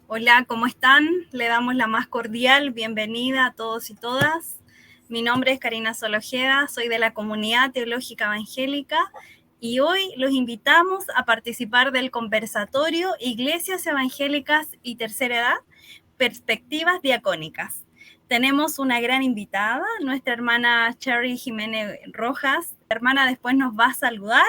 Hola, ¿cómo están? Le damos la más cordial bienvenida a todos y todas. Mi nombre es Karina Solojeda, soy de la Comunidad Teológica Evangélica y hoy los invitamos a participar del conversatorio Iglesias Evangélicas y Tercera Edad, Perspectivas Diacónicas. Tenemos una gran invitada, nuestra hermana Cherry Jiménez Rojas. La hermana después nos va a saludar,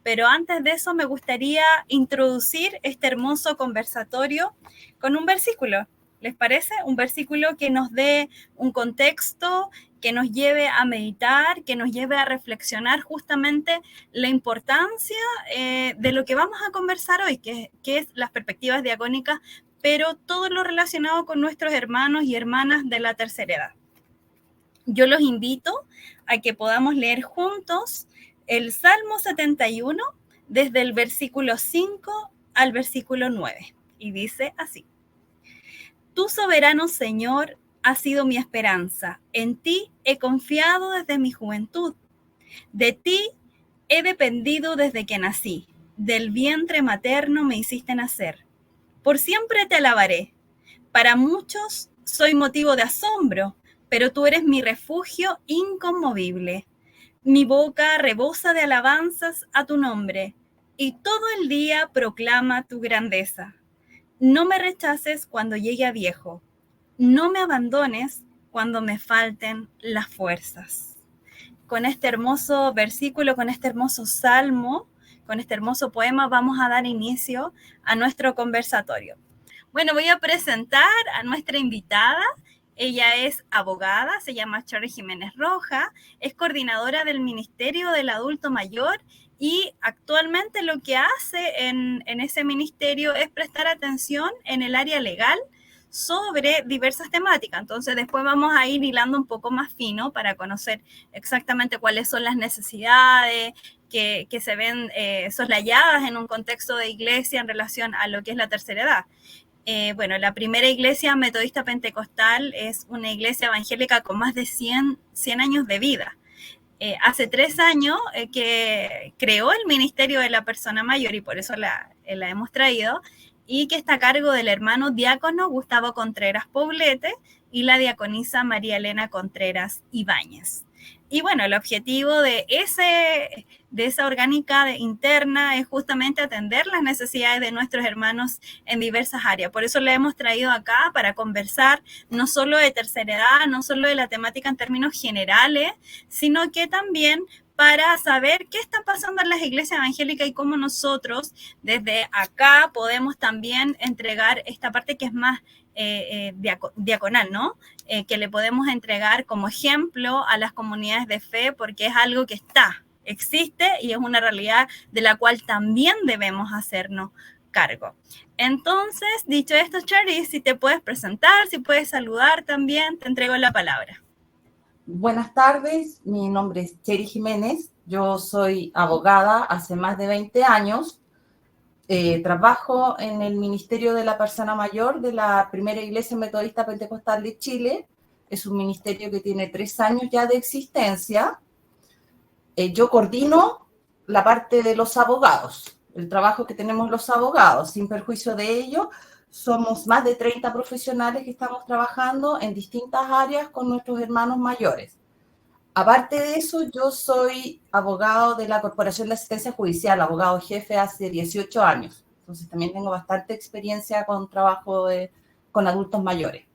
pero antes de eso me gustaría introducir este hermoso conversatorio con un versículo. ¿Les parece? Un versículo que nos dé un contexto, que nos lleve a meditar, que nos lleve a reflexionar justamente la importancia de lo que vamos a conversar hoy, que es las perspectivas diacónicas, pero todo lo relacionado con nuestros hermanos y hermanas de la tercera edad. Yo los invito a que podamos leer juntos el Salmo 71 desde el versículo 5 al versículo 9. Y dice así: Tú, soberano Señor, has sido mi esperanza. En ti he confiado desde mi juventud. De ti he dependido desde que nací. Del vientre materno me hiciste nacer. Por siempre te alabaré. Para muchos soy motivo de asombro, pero tú eres mi refugio inconmovible. Mi boca rebosa de alabanzas a tu nombre, y todo el día proclama tu grandeza. No me rechaces cuando llegue a viejo. No me abandones cuando me falten las fuerzas. Con este hermoso versículo, con este hermoso salmo, con este hermoso poema, vamos a dar inicio a nuestro conversatorio. Bueno, voy a presentar a nuestra invitada. Ella es abogada, se llama Cherry Jiménez Rojas, es coordinadora del Ministerio del Adulto Mayor y actualmente lo que hace en ese ministerio es prestar atención en el área legal sobre diversas temáticas. Entonces después vamos a ir hilando un poco más fino para conocer exactamente cuáles son las necesidades que se ven soslayadas en un contexto de iglesia en relación a lo que es la tercera edad. Bueno, la primera iglesia metodista pentecostal es una iglesia evangélica con más de 100 años de vida. Hace 3 años que creó el Ministerio de la Persona Mayor y por eso la hemos traído, y que está a cargo del hermano diácono Gustavo Contreras Poblete y la diaconisa María Elena Contreras Ibáñez. Y bueno, el objetivo de esa orgánica interna es justamente atender las necesidades de nuestros hermanos en diversas áreas. Por eso le hemos traído acá para conversar no solo de tercera edad, no solo de la temática en términos generales, sino que también para saber qué está pasando en las iglesias evangélicas y cómo nosotros desde acá podemos también entregar esta parte que es más diaconal, ¿no? Que le podemos entregar como ejemplo a las comunidades de fe, porque es algo que existe y es una realidad de la cual también debemos hacernos cargo. Entonces, dicho esto, Cherry, si te puedes presentar, si puedes saludar también, te entrego la palabra. Buenas tardes, mi nombre es Cherry Jiménez, yo soy abogada hace más de 20 años, trabajo en el Ministerio de la Persona Mayor de la Primera Iglesia Metodista Pentecostal de Chile. Es un ministerio que tiene 3 años ya de existencia. Yo coordino la parte de los abogados, el trabajo que tenemos los abogados. Sin perjuicio de ello, somos más de 30 profesionales que estamos trabajando en distintas áreas con nuestros hermanos mayores. Aparte de eso, yo soy abogado de la Corporación de Asistencia Judicial, abogado jefe hace 18 años. Entonces también tengo bastante experiencia con trabajo con adultos mayores.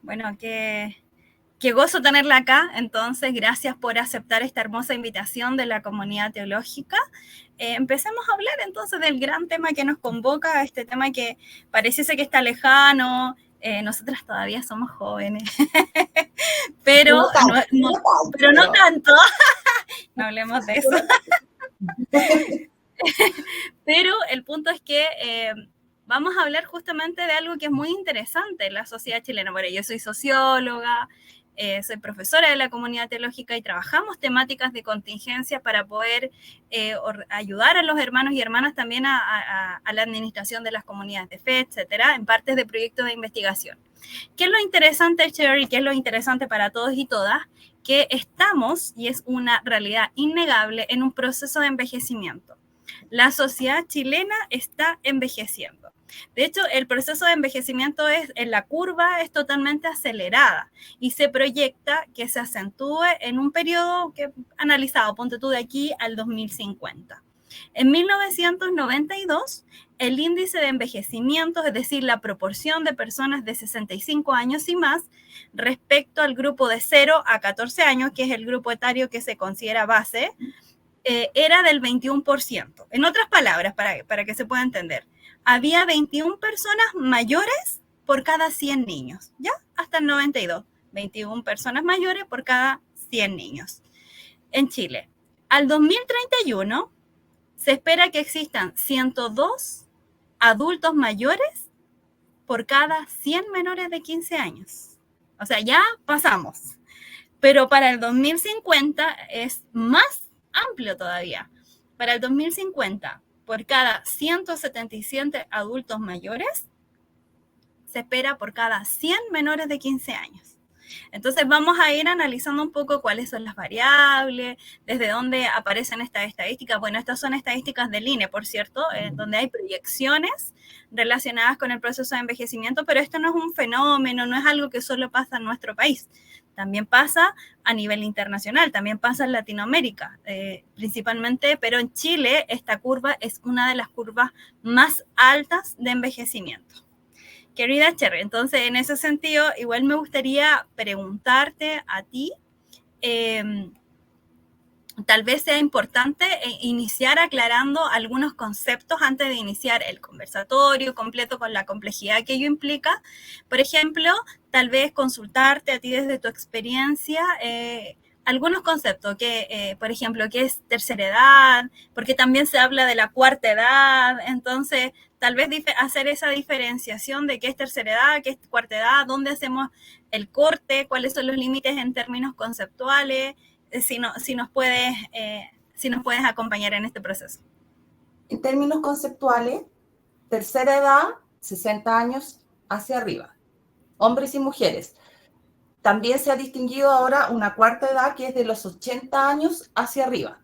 Bueno, qué gozo tenerla acá. Entonces, gracias por aceptar esta hermosa invitación de la comunidad teológica. Empecemos a hablar entonces del gran tema que nos convoca, este tema que pareciese que está lejano. Nosotras todavía somos jóvenes, pero no tanto. No hablemos de eso. Pero el punto es que vamos a hablar justamente de algo que es muy interesante en la sociedad chilena. Bueno, yo soy socióloga, soy profesora de la comunidad teológica y trabajamos temáticas de contingencia para poder ayudar a los hermanos y hermanas también a la administración de las comunidades de fe, etcétera, en partes de proyectos de investigación. ¿Qué es lo interesante, Cherry? ¿Qué es lo interesante para todos y todas? Que estamos, y es una realidad innegable, en un proceso de envejecimiento. La sociedad chilena está envejeciendo. De hecho, el proceso de envejecimiento en la curva es totalmente acelerada y se proyecta que se acentúe en un periodo que analizado, ponte tú de aquí al 2050. En 1992, el índice de envejecimiento, es decir, la proporción de personas de 65 años y más respecto al grupo de 0 a 14 años, que es el grupo etario que se considera base, era del 21%. En otras palabras, para que se pueda entender, había 21 personas mayores por cada 100 niños, ¿ya? Hasta el 92, 21 personas mayores por cada 100 niños. En Chile, al 2031, se espera que existan 102 adultos mayores por cada 100 menores de 15 años. O sea, ya pasamos. Pero para el 2050 es más amplio todavía. Para el 2050, por cada 177 adultos mayores, se espera por cada 100 menores de 15 años. Entonces vamos a ir analizando un poco cuáles son las variables, desde dónde aparecen estas estadísticas. Bueno, estas son estadísticas del INE, por cierto, donde hay proyecciones relacionadas con el proceso de envejecimiento, pero esto no es un fenómeno, no es algo que solo pasa en nuestro país. También pasa a nivel internacional, también pasa en Latinoamérica, principalmente, pero en Chile esta curva es una de las curvas más altas de envejecimiento. Querida Cherry, entonces en ese sentido, igual me gustaría preguntarte a ti, tal vez sea importante iniciar aclarando algunos conceptos antes de iniciar el conversatorio completo con la complejidad que ello implica. Por ejemplo, tal vez consultarte a ti desde tu experiencia algunos conceptos, por ejemplo, ¿qué es tercera edad? Porque también se habla de la cuarta edad, entonces tal vez hacer esa diferenciación de qué es tercera edad, qué es cuarta edad, dónde hacemos el corte, cuáles son los límites en términos conceptuales, si nos puedes acompañar en este proceso. En términos conceptuales, tercera edad, 60 años hacia arriba, hombres y mujeres. También se ha distinguido ahora una cuarta edad que es de los 80 años hacia arriba.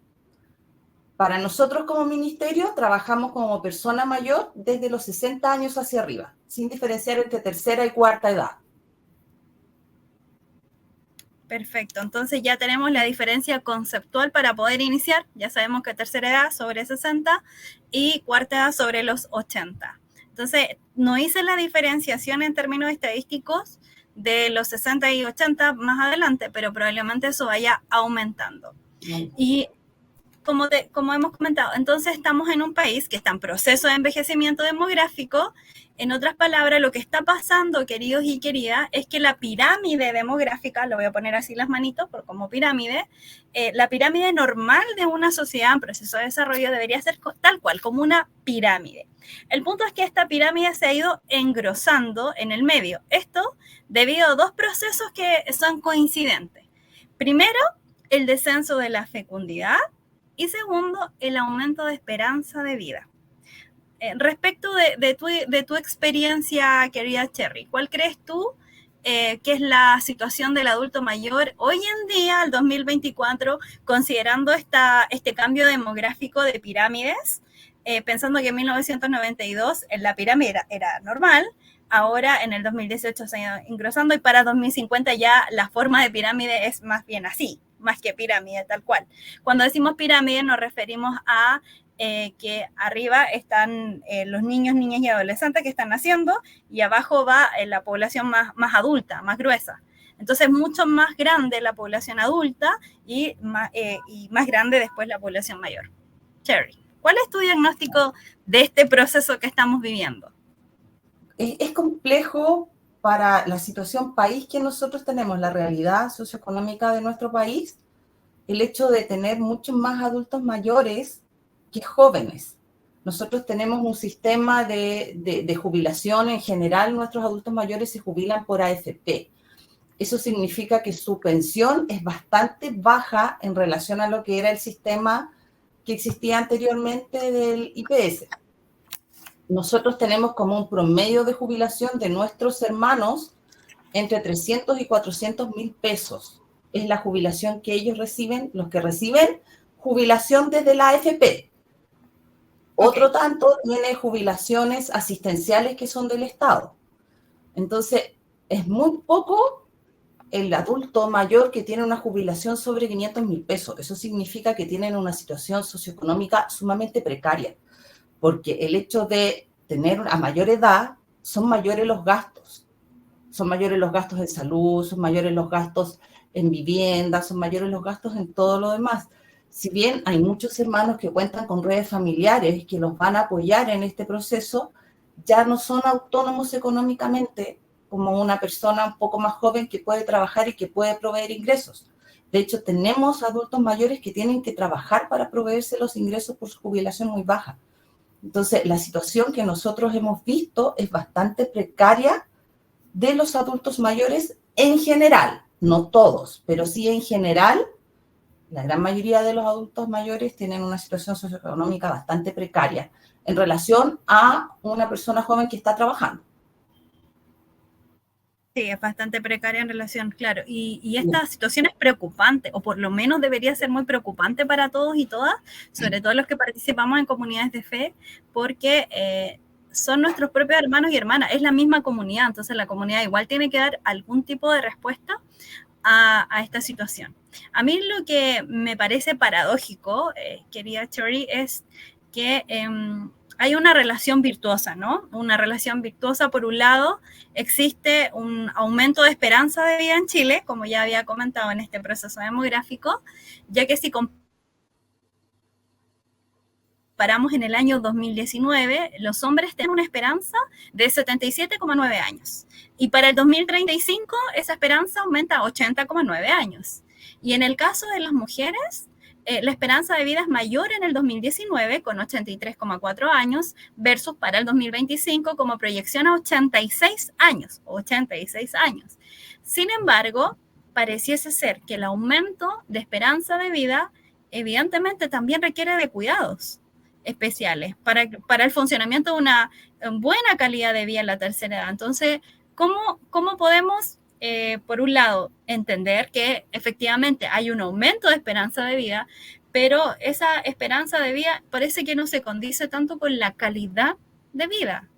Para nosotros como ministerio trabajamos como persona mayor desde los 60 años hacia arriba, sin diferenciar entre tercera y cuarta edad. Perfecto, entonces ya tenemos la diferencia conceptual para poder iniciar. Ya sabemos que tercera edad sobre 60 y cuarta edad sobre los 80. Entonces, no hice la diferenciación en términos estadísticos de los 60 y 80 más adelante, pero probablemente eso vaya aumentando. Y como hemos comentado, entonces estamos en un país que está en proceso de envejecimiento demográfico. En otras palabras, lo que está pasando, queridos y queridas, es que la pirámide demográfica, lo voy a poner así las manitos como pirámide, la pirámide normal de una sociedad en proceso de desarrollo debería ser tal cual, como una pirámide. El punto es que esta pirámide se ha ido engrosando en el medio. Esto debido a dos procesos que son coincidentes. Primero, el descenso de la fecundidad y segundo, el aumento de esperanza de vida. Respecto de tu experiencia, querida Cherry, ¿cuál crees tú que es la situación del adulto mayor hoy en día, el 2024, considerando este cambio demográfico de pirámides? Pensando que en 1992 la pirámide era normal, ahora en el 2018 se ha ido engrosando y para 2050 ya la forma de pirámide es más bien así, más que pirámide tal cual. Cuando decimos pirámide nos referimos a que arriba están los niños, niñas y adolescentes que están naciendo y abajo va la población más adulta, más gruesa. Entonces, mucho más grande la población adulta y más grande después la población mayor. Cherry, ¿cuál es tu diagnóstico de este proceso que estamos viviendo? Es complejo para la situación país que nosotros tenemos, la realidad socioeconómica de nuestro país, el hecho de tener muchos más adultos mayores que jóvenes. Nosotros tenemos un sistema de jubilación en general, nuestros adultos mayores se jubilan por AFP. Eso significa que su pensión es bastante baja en relación a lo que era el sistema que existía anteriormente del IPS. Nosotros tenemos como un promedio de jubilación de nuestros hermanos entre 300 y 400 mil pesos. Es la jubilación que ellos reciben, los que reciben jubilación desde la AFP. Ok, Otro tanto tiene jubilaciones asistenciales que son del Estado. Entonces, es muy poco el adulto mayor que tiene una jubilación sobre 500.000 pesos. Eso significa que tienen una situación socioeconómica sumamente precaria, porque el hecho de tener a mayor edad son mayores los gastos. Son mayores los gastos en salud, son mayores los gastos en vivienda, son mayores los gastos en todo lo demás. Si bien hay muchos hermanos que cuentan con redes familiares que los van a apoyar en este proceso, ya no son autónomos económicamente como una persona un poco más joven que puede trabajar y que puede proveer ingresos. De hecho, tenemos adultos mayores que tienen que trabajar para proveerse los ingresos por su jubilación muy baja. Entonces, la situación que nosotros hemos visto es bastante precaria de los adultos mayores en general, no todos, pero sí en general. La gran mayoría de los adultos mayores tienen una situación socioeconómica bastante precaria en relación a una persona joven que está trabajando. sí, es bastante precaria en relación, claro. Y esta situación es preocupante, o por lo menos debería ser muy preocupante para todos y todas, sobre todo los que participamos en comunidades de fe, porque son nuestros propios hermanos y hermanas, es la misma comunidad, entonces la comunidad igual tiene que dar algún tipo de respuesta a esta situación. A mí lo que me parece paradójico, querida Cherry, es que hay una relación virtuosa, ¿no? Una relación virtuosa, por un lado, existe un aumento de esperanza de vida en Chile, como ya había comentado en este proceso demográfico, ya que si comparamos en el año 2019, los hombres tienen una esperanza de 77,9 años. Y para el 2035, esa esperanza aumenta a 80,9 años. Y en el caso de las mujeres, la esperanza de vida es mayor en el 2019, con 83,4 años, versus para el 2025, como proyección a 86 años. 86 años. Sin embargo, pareciese ser que el aumento de esperanza de vida evidentemente también requiere de cuidados especiales para el funcionamiento de una buena calidad de vida en la tercera edad. Entonces, ¿cómo podemos, por un lado, entender que efectivamente hay un aumento de esperanza de vida, pero esa esperanza de vida parece que no se condice tanto con la calidad de vida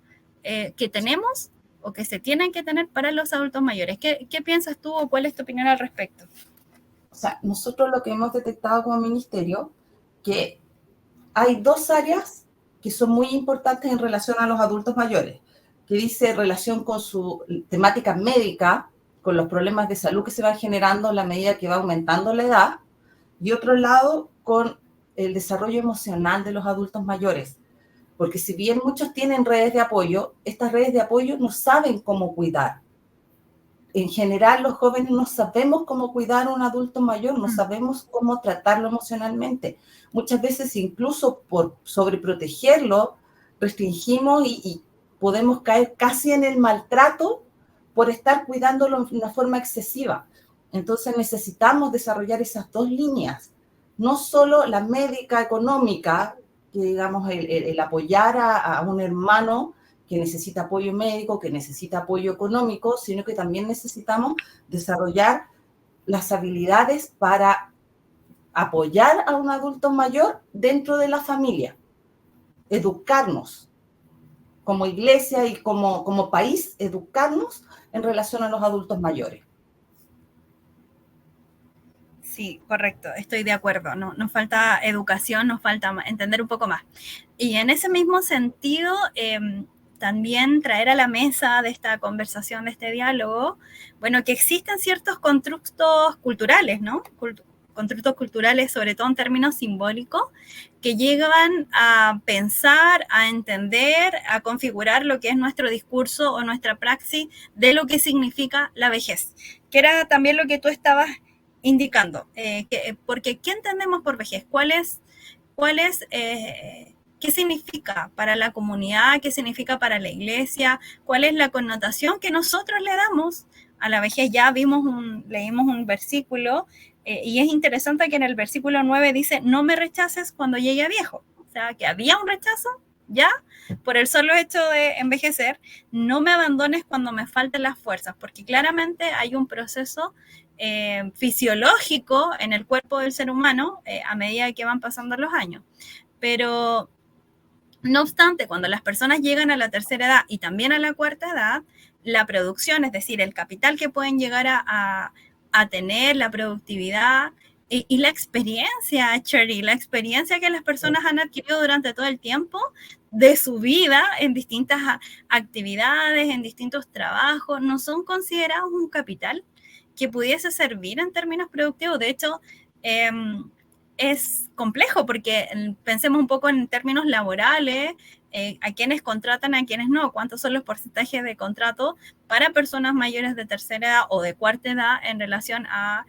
que tenemos o que se tienen que tener para los adultos mayores? ¿Qué piensas tú o cuál es tu opinión al respecto? O sea, nosotros lo que hemos detectado como ministerio, que hay dos áreas que son muy importantes en relación a los adultos mayores, que dice relación con su temática médica, con los problemas de salud que se van generando a la medida que va aumentando la edad, y otro lado con el desarrollo emocional de los adultos mayores. Porque si bien muchos tienen redes de apoyo, estas redes de apoyo no saben cómo cuidar. En general, los jóvenes no sabemos cómo cuidar a un adulto mayor, no sabemos cómo tratarlo emocionalmente. Muchas veces, incluso por sobreprotegerlo, restringimos y podemos caer casi en el maltrato por estar cuidándolo de una forma excesiva. Entonces necesitamos desarrollar esas dos líneas, no solo la médica económica, que digamos el apoyar a un hermano que necesita apoyo médico, que necesita apoyo económico, sino que también necesitamos desarrollar las habilidades para apoyar a un adulto mayor dentro de la familia, educarnos como iglesia y como país, educarnos en relación a los adultos mayores. Sí, correcto, estoy de acuerdo. No, nos falta educación, nos falta entender un poco más. Y en ese mismo sentido, también traer a la mesa de esta conversación, de este diálogo, bueno, que existen ciertos constructos culturales, ¿no? Constructos culturales, sobre todo en términos simbólicos, que llegan a pensar, a entender, a configurar lo que es nuestro discurso o nuestra praxis de lo que significa la vejez, que era también lo que tú estabas indicando, porque ¿qué entendemos por vejez? ¿Qué significa para la comunidad? ¿Qué significa para la iglesia? ¿Cuál es la connotación que nosotros le damos a la vejez? Ya leímos un versículo y es interesante que en el versículo 9 dice, no me rechaces cuando llegue a viejo. O sea, que había un rechazo ya por el solo hecho de envejecer, no me abandones cuando me falten las fuerzas, porque claramente hay un proceso fisiológico en el cuerpo del ser humano a medida que van pasando los años. Pero No obstante, cuando las personas llegan a la tercera edad y también a la cuarta edad, la producción, es decir, el capital que pueden llegar a tener, la productividad y la experiencia, Cherry, la experiencia que las personas han adquirido durante todo el tiempo de su vida en distintas actividades, en distintos trabajos, no son considerados un capital que pudiese servir en términos productivos. De hecho, es complejo porque pensemos un poco en términos laborales, a quienes contratan, a quienes no, cuántos son los porcentajes de contrato para personas mayores de tercera edad o de cuarta edad en relación a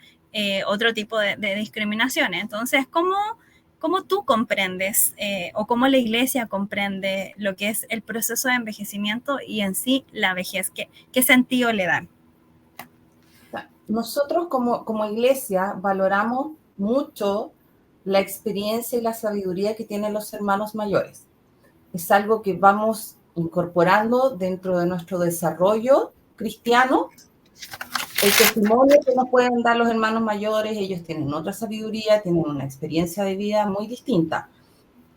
otro tipo de discriminaciones. Entonces, ¿cómo tú comprendes o cómo la iglesia comprende lo que es el proceso de envejecimiento y en sí la vejez? ¿Qué sentido le dan? Nosotros como iglesia valoramos mucho la experiencia y la sabiduría que tienen los hermanos mayores. Es algo que vamos incorporando dentro de nuestro desarrollo cristiano. El testimonio que nos pueden dar los hermanos mayores, ellos tienen otra sabiduría, tienen una experiencia de vida muy distinta.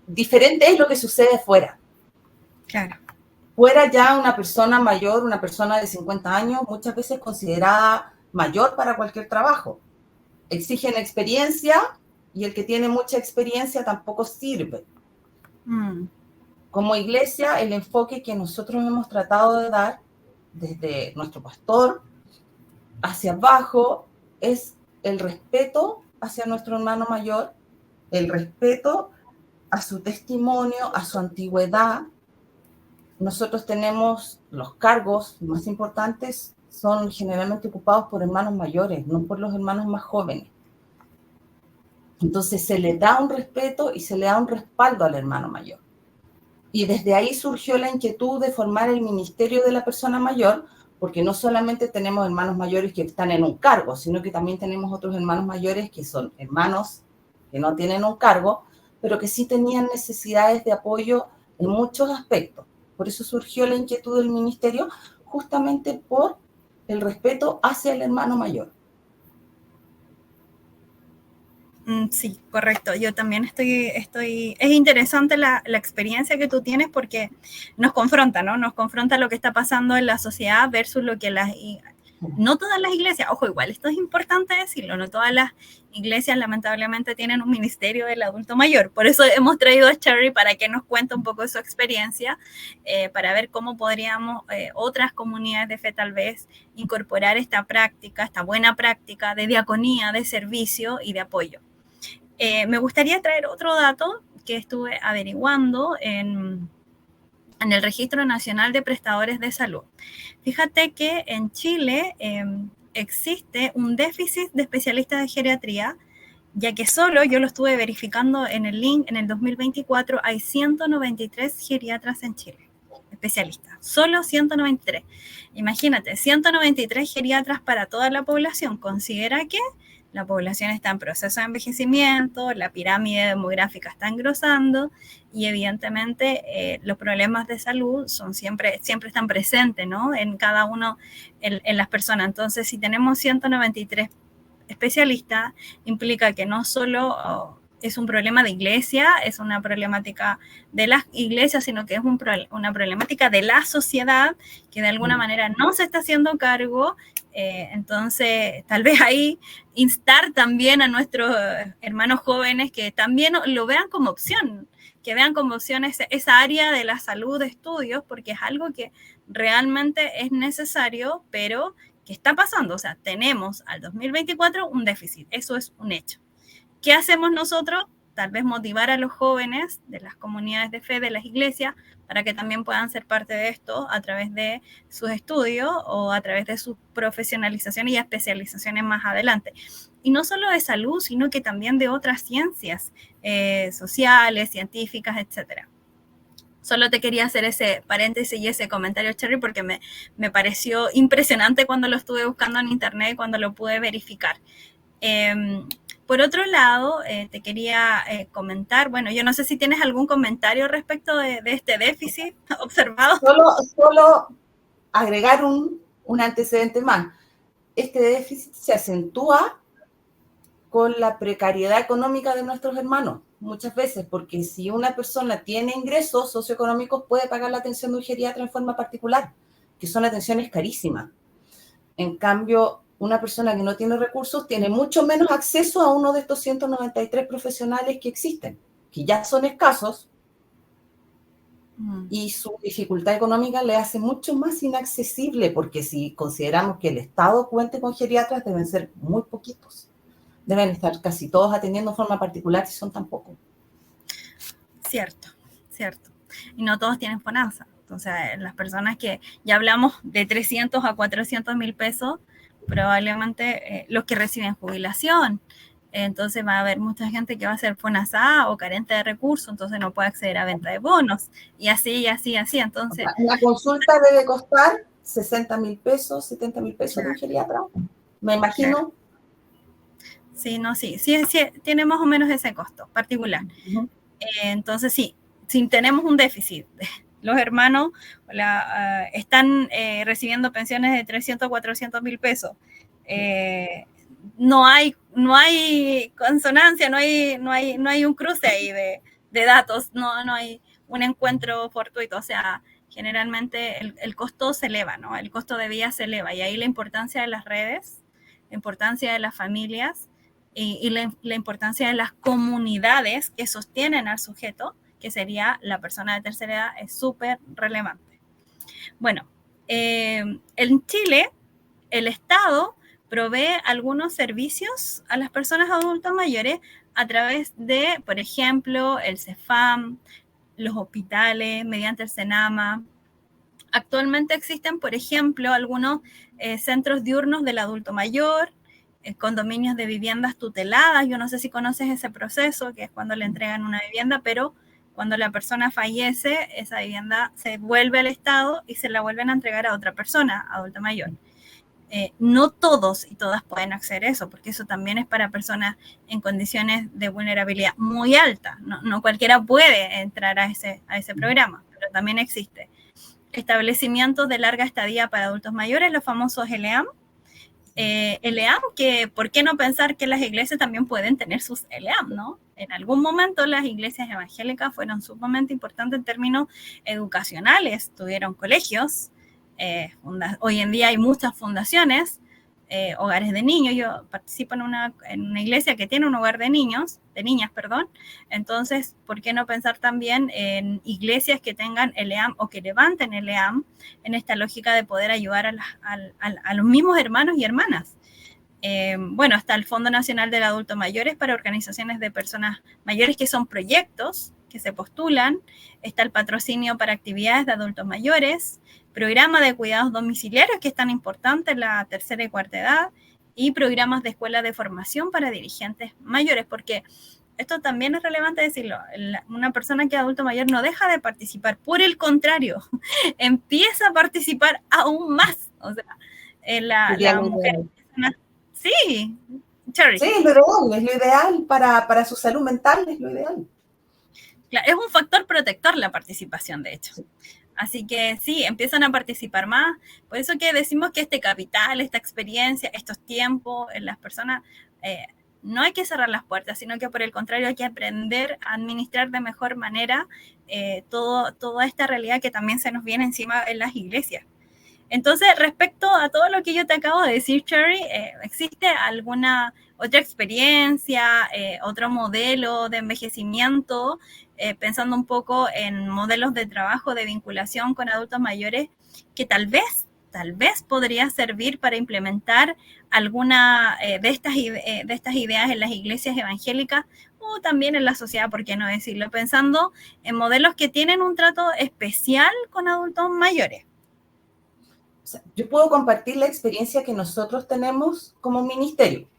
Diferente es lo que sucede fuera. Claro. Fuera ya una persona mayor, una persona de 50 años, muchas veces considerada mayor para cualquier trabajo. Exigen experiencia y el que tiene mucha experiencia tampoco sirve. Como iglesia, el enfoque que nosotros hemos tratado de dar desde nuestro pastor hacia abajo es el respeto hacia nuestro hermano mayor, el respeto a su testimonio, a su antigüedad. Nosotros tenemos los cargos más importantes, son generalmente ocupados por hermanos mayores, no por los hermanos más jóvenes. Entonces se le da un respeto y se le da un respaldo al hermano mayor. Y desde ahí surgió la inquietud de formar el ministerio de la persona mayor, porque no solamente tenemos hermanos mayores que están en un cargo, sino que también tenemos otros hermanos mayores que son hermanos que no tienen un cargo, pero que sí tenían necesidades de apoyo en muchos aspectos. Por eso surgió la inquietud del ministerio, justamente por el respeto hacia el hermano mayor. Sí, correcto. Yo también estoy. Es interesante la experiencia que tú tienes porque nos confronta, ¿no? Nos confronta lo que está pasando en la sociedad versus lo que no todas las iglesias, ojo, igual, esto es importante decirlo, no todas las iglesias lamentablemente tienen un ministerio del adulto mayor. Por eso hemos traído a Cherry para que nos cuente un poco de su experiencia, para ver cómo podríamos otras comunidades de fe tal vez incorporar esta práctica, esta buena práctica de diaconía, de servicio y de apoyo. Me gustaría traer otro dato que estuve averiguando en el Registro Nacional de Prestadores de Salud. Fíjate que en Chile existe un déficit de especialistas de geriatría, ya que solo, yo lo estuve verificando en el link, en el 2024 hay 193 geriatras en Chile, especialistas, solo 193. Imagínate, 193 geriatras para toda la población. Considera que la población está en proceso de envejecimiento, la pirámide demográfica está engrosando y evidentemente los problemas de salud siempre están presentes, ¿no? En cada uno, en las personas. Entonces, si tenemos 193 especialistas, implica que no solo es un problema de iglesia, es una problemática de las iglesias, sino que es una problemática de la sociedad que de alguna manera no se está haciendo cargo. Entonces, tal vez ahí instar también a nuestros hermanos jóvenes que también lo vean como opción, que vean como opción esa área de la salud de estudios, porque es algo que realmente es necesario, pero que está pasando. O sea, tenemos al 2024 un déficit, eso es un hecho. ¿Qué hacemos nosotros? Tal vez motivar a los jóvenes de las comunidades de fe, de las iglesias, para que también puedan ser parte de esto a través de sus estudios o a través de sus profesionalizaciones y especializaciones más adelante. Y no solo de salud, sino que también de otras ciencias sociales, científicas, etcétera. Solo te quería hacer ese paréntesis y ese comentario, Cherry, porque me pareció impresionante cuando lo estuve buscando en internet y cuando lo pude verificar. Por otro lado, te quería comentar, bueno, yo no sé si tienes algún comentario respecto de este déficit observado. Solo agregar un antecedente más. Este déficit se acentúa con la precariedad económica de nuestros hermanos, muchas veces, porque si una persona tiene ingresos socioeconómicos puede pagar la atención de un geriatra en forma particular, que son atenciones carísimas. En cambio, una persona que no tiene recursos tiene mucho menos acceso a uno de estos 193 profesionales que existen, que ya son escasos, y su dificultad económica le hace mucho más inaccesible, porque si consideramos que el Estado cuente con geriatras, deben ser muy poquitos. Deben estar casi todos atendiendo de forma particular si son tan pocos. Cierto, cierto. Y no todos tienen FONASA. Entonces, las personas que ya hablamos de 300 a 400 mil pesos, probablemente los que reciben jubilación. Entonces va a haber mucha gente que va a ser FONASA o carente de recursos, entonces no puede acceder a venta de bonos. Y así, y así, y así. Entonces, una consulta debe costar 60 mil pesos, 70 mil pesos claro. De un geriatra. Me imagino. Claro. Sí, no, sí, tiene más o menos ese costo particular. Entonces, sí, si tenemos un déficit, los hermanos están recibiendo pensiones de 300, 400 mil pesos. No hay consonancia, no hay un cruce ahí de datos, no hay un encuentro fortuito. O sea, generalmente el costo se eleva, ¿no? El costo de vida se eleva. Y ahí la importancia de las redes, la importancia de las familias, y la importancia de las comunidades que sostienen al sujeto, que sería la persona de tercera edad, es súper relevante. Bueno, en Chile, el Estado provee algunos servicios a las personas adultas mayores a través de, por ejemplo, el CEFAM, los hospitales, mediante el CENAMA. Actualmente existen, por ejemplo, algunos centros diurnos del adulto mayor, condominios de viviendas tuteladas. Yo no sé si conoces ese proceso, que es cuando le entregan una vivienda, pero cuando la persona fallece, esa vivienda se vuelve al Estado y se la vuelven a entregar a otra persona, adulta mayor. No todos y todas pueden acceder a eso, porque eso también es para personas en condiciones de vulnerabilidad muy alta. No cualquiera puede entrar a ese programa, pero también existe. Establecimientos de larga estadía para adultos mayores, los famosos LEAM. LEAM, que por qué no pensar que las iglesias también pueden tener sus LEAM, ¿no? En algún momento las iglesias evangélicas fueron sumamente importantes en términos educacionales, tuvieron colegios, hoy en día hay muchas fundaciones, hogares de niños. Yo participo en una iglesia que tiene un hogar de niñas, entonces, ¿por qué no pensar también en iglesias que tengan LEAM o que levanten LEAM en esta lógica de poder ayudar a los mismos hermanos y hermanas? Bueno, está el Fondo Nacional del Adulto Mayores para organizaciones de personas mayores, que son proyectos que se postulan. Está el patrocinio para actividades de adultos mayores, programa de cuidados domiciliarios, que es tan importante en la tercera y cuarta edad, y programas de escuela de formación para dirigentes mayores, porque esto también es relevante decirlo, una persona que es adulto mayor no deja de participar, por el contrario, empieza a participar aún más. O sea, la mujer... Sí, Cherry. Sí, es lo ideal para su salud mental, es lo ideal. Claro, es un factor protector la participación, de hecho. Sí. Así que sí, empiezan a participar más. Por eso que decimos que este capital, esta experiencia, estos tiempos en las personas, no hay que cerrar las puertas, sino que por el contrario hay que aprender a administrar de mejor manera toda esta realidad que también se nos viene encima en las iglesias. Entonces, respecto a todo lo que yo te acabo de decir, Cherry, ¿existe alguna otra experiencia, otro modelo de envejecimiento, pensando un poco en modelos de trabajo, de vinculación con adultos mayores, que tal vez podría servir para implementar alguna de estas ideas en las iglesias evangélicas o también en la sociedad, por qué no decirlo, pensando en modelos que tienen un trato especial con adultos mayores? O sea, yo puedo compartir la experiencia que nosotros tenemos como ministerio.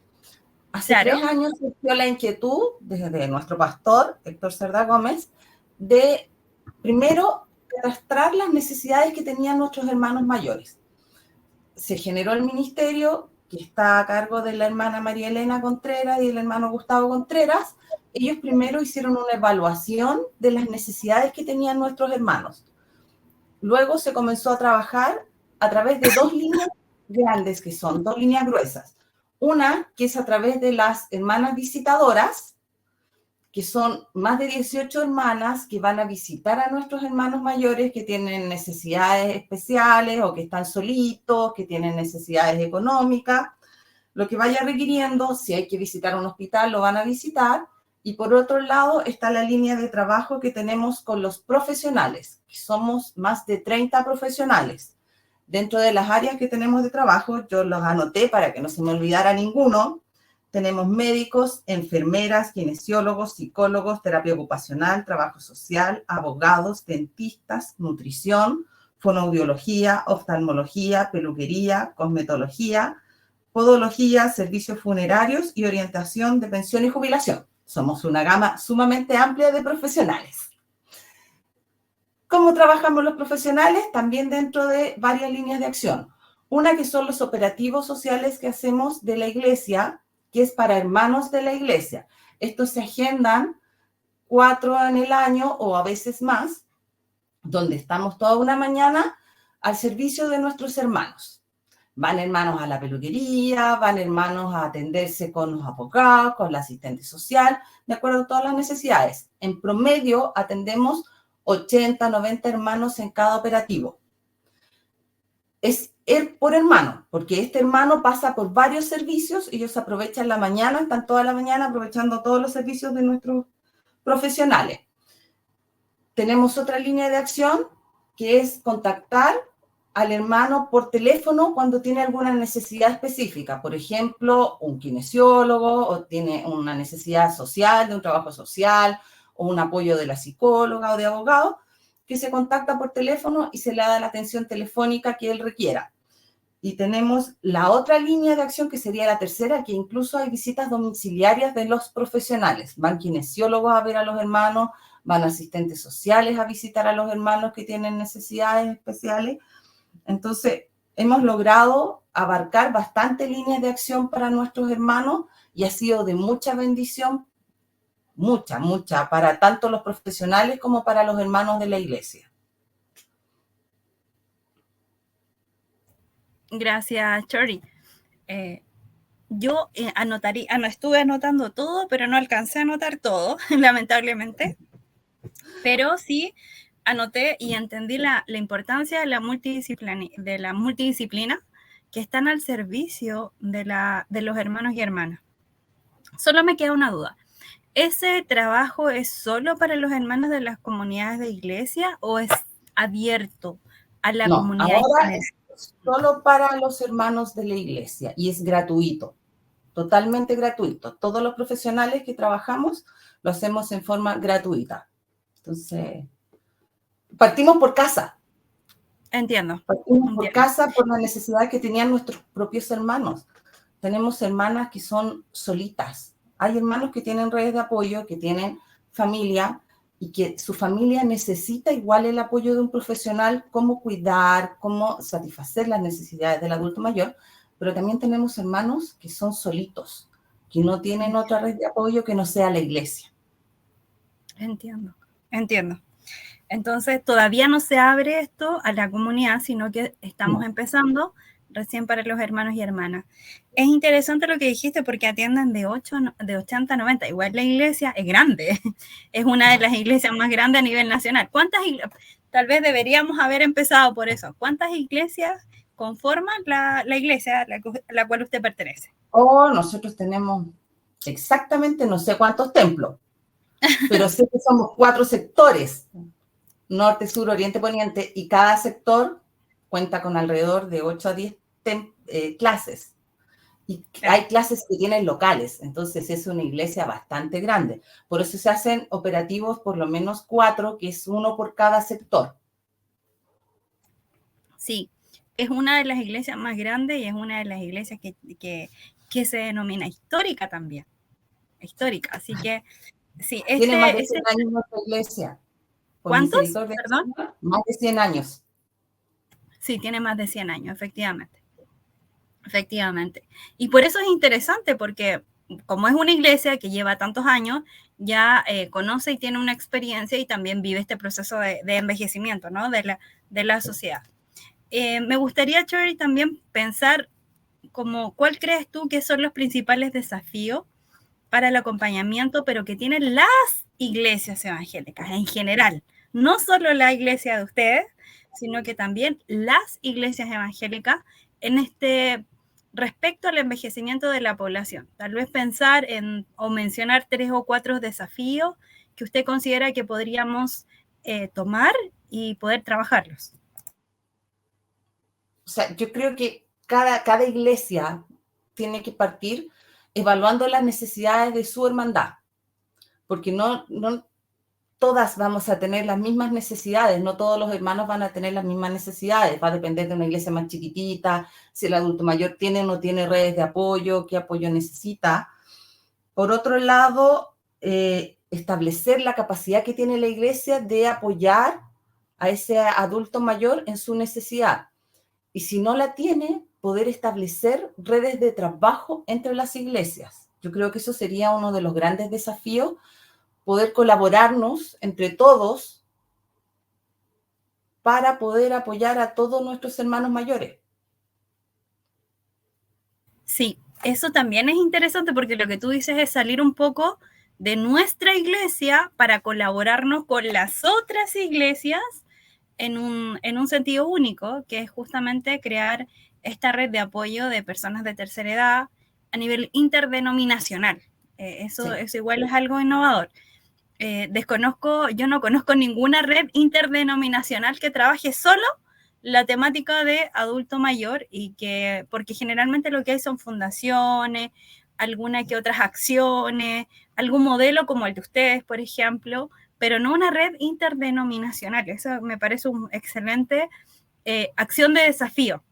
Hace 3 años surgió la inquietud desde nuestro pastor, Héctor Cerda Gómez, de primero arrastrar las necesidades que tenían nuestros hermanos mayores. Se generó el ministerio, que está a cargo de la hermana María Elena Contreras y del hermano Gustavo Contreras. Ellos primero hicieron una evaluación de las necesidades que tenían nuestros hermanos. Luego se comenzó a trabajar a través de 2 líneas grandes, que son 2 líneas gruesas. Una que es a través de las hermanas visitadoras, que son más de 18 hermanas que van a visitar a nuestros hermanos mayores que tienen necesidades especiales o que están solitos, que tienen necesidades económicas, lo que vaya requiriendo. Si hay que visitar un hospital, lo van a visitar. Y por otro lado está la línea de trabajo que tenemos con los profesionales, que somos más de 30 profesionales. Dentro de las áreas que tenemos de trabajo, yo los anoté para que no se me olvidara ninguno. Tenemos médicos, enfermeras, kinesiólogos, psicólogos, terapia ocupacional, trabajo social, abogados, dentistas, nutrición, fonoaudiología, oftalmología, peluquería, cosmetología, podología, servicios funerarios y orientación de pensión y jubilación. Somos una gama sumamente amplia de profesionales. ¿Cómo trabajamos los profesionales? También dentro de varias líneas de acción. Una que son los operativos sociales que hacemos de la iglesia, que es para hermanos de la iglesia. Estos se agendan 4 en el año o a veces más, donde estamos toda una mañana al servicio de nuestros hermanos. Van hermanos a la peluquería, van hermanos a atenderse con los abogados, con la asistente social, de acuerdo a todas las necesidades. En promedio atendemos 80, 90 hermanos en cada operativo. Es por hermano, porque este hermano pasa por varios servicios, ellos aprovechan la mañana, están toda la mañana aprovechando todos los servicios de nuestros profesionales. Tenemos otra línea de acción que es contactar al hermano por teléfono cuando tiene alguna necesidad específica, por ejemplo, un kinesiólogo o tiene una necesidad social, de un trabajo social o un apoyo de la psicóloga o de abogado, que se contacta por teléfono y se le da la atención telefónica que él requiera. Y tenemos la otra línea de acción que sería la tercera, que incluso hay visitas domiciliarias de los profesionales. Van kinesiólogos a ver a los hermanos, van asistentes sociales a visitar a los hermanos que tienen necesidades especiales. Entonces, hemos logrado abarcar bastante líneas de acción para nuestros hermanos y ha sido de mucha bendición, mucha, para tanto los profesionales como para los hermanos de la iglesia. Gracias, Chori. Yo estuve anotando todo, pero no alcancé a anotar todo, lamentablemente. Pero sí anoté y entendí la importancia de la multidisciplina que están al servicio de los hermanos y hermanas. Solo me queda una duda. ¿Ese trabajo es solo para los hermanos de las comunidades de iglesia o es abierto a la comunidad? Ahora es solo para los hermanos de la iglesia y es gratuito, totalmente gratuito. Todos los profesionales que trabajamos lo hacemos en forma gratuita. Entonces, partimos por casa. Entiendo. Partimos por casa por la necesidad que tenían nuestros propios hermanos. Tenemos hermanas que son solitas. Hay hermanos que tienen redes de apoyo, que tienen familia y que su familia necesita igual el apoyo de un profesional, cómo cuidar, cómo satisfacer las necesidades del adulto mayor, pero también tenemos hermanos que son solitos, que no tienen otra red de apoyo que no sea la iglesia. Entiendo. Entonces, todavía no se abre esto a la comunidad, sino que estamos empezando recién para los hermanos y hermanas. Es interesante lo que dijiste porque atienden de 80 a 90. Igual la iglesia es grande, es una de las iglesias más grandes a nivel nacional. Tal vez deberíamos haber empezado por eso. ¿Cuántas iglesias conforman la iglesia a la cual usted pertenece? Nosotros tenemos exactamente no sé cuántos templos, pero sé que somos 4 sectores, norte, sur, oriente, poniente, y cada sector cuenta con alrededor de 8 a 10 clases. Y hay clases que tienen locales, entonces es una iglesia bastante grande. Por eso se hacen operativos por lo menos 4, que es uno por cada sector. Sí, es una de las iglesias más grandes y es una de las iglesias que se denomina histórica también. Histórica, así que sí. Tiene más de 100 años nuestra iglesia. ¿Cuántos? Perdón. Más de 100 años. Sí, tiene más de 100 años, efectivamente. Y por eso es interesante, porque como es una iglesia que lleva tantos años, ya conoce y tiene una experiencia y también vive este proceso de envejecimiento, ¿no? de la sociedad. Me gustaría, Cherry, también pensar ¿cuál crees tú que son los principales desafíos para el acompañamiento, pero que tienen las iglesias evangélicas en general? No solo la iglesia de ustedes, sino que también las iglesias evangélicas en respecto al envejecimiento de la población. Tal vez pensar o mencionar 3 o 4 desafíos que usted considera que podríamos tomar y poder trabajarlos. O sea, yo creo que cada iglesia tiene que partir evaluando las necesidades de su hermandad, porque no todas vamos a tener las mismas necesidades, no todos los hermanos van a tener las mismas necesidades, va a depender de una iglesia más chiquitita, si el adulto mayor tiene o no tiene redes de apoyo, qué apoyo necesita. Por otro lado, establecer la capacidad que tiene la iglesia de apoyar a ese adulto mayor en su necesidad. Y si no la tiene, poder establecer redes de trabajo entre las iglesias. Yo creo que eso sería uno de los grandes desafíos, poder colaborarnos entre todos para poder apoyar a todos nuestros hermanos mayores. Sí, eso también es interesante porque lo que tú dices es salir un poco de nuestra iglesia para colaborarnos con las otras iglesias en un sentido único, que es justamente crear esta red de apoyo de personas de tercera edad a nivel interdenominacional. Eso igual es algo innovador. Yo no conozco ninguna red interdenominacional que trabaje solo la temática de adulto mayor porque generalmente lo que hay son fundaciones, alguna que otras acciones, algún modelo como el de ustedes, por ejemplo, pero no una red interdenominacional. Eso me parece una excelente acción de desafío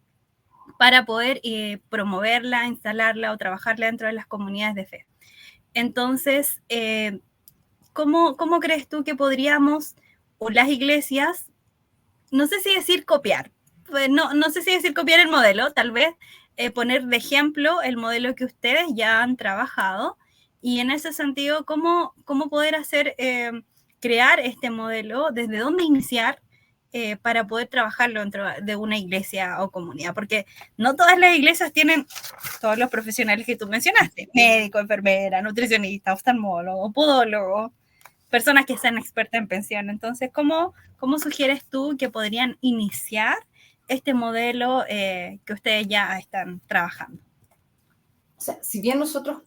para poder promoverla, instalarla o trabajarla dentro de las comunidades de fe. Entonces, ¿cómo crees tú que podríamos, o las iglesias, no sé si decir copiar, no sé si decir copiar el modelo, tal vez poner de ejemplo el modelo que ustedes ya han trabajado, y en ese sentido, ¿cómo poder crear este modelo? ¿Desde dónde iniciar para poder trabajarlo dentro de una iglesia o comunidad? Porque no todas las iglesias tienen todos los profesionales que tú mencionaste: médico, enfermera, nutricionista, oftalmólogo, podólogo, personas que sean expertas en pensión. Entonces, ¿cómo sugieres tú que podrían iniciar este modelo que ustedes ya están trabajando? O sea, si bien nosotros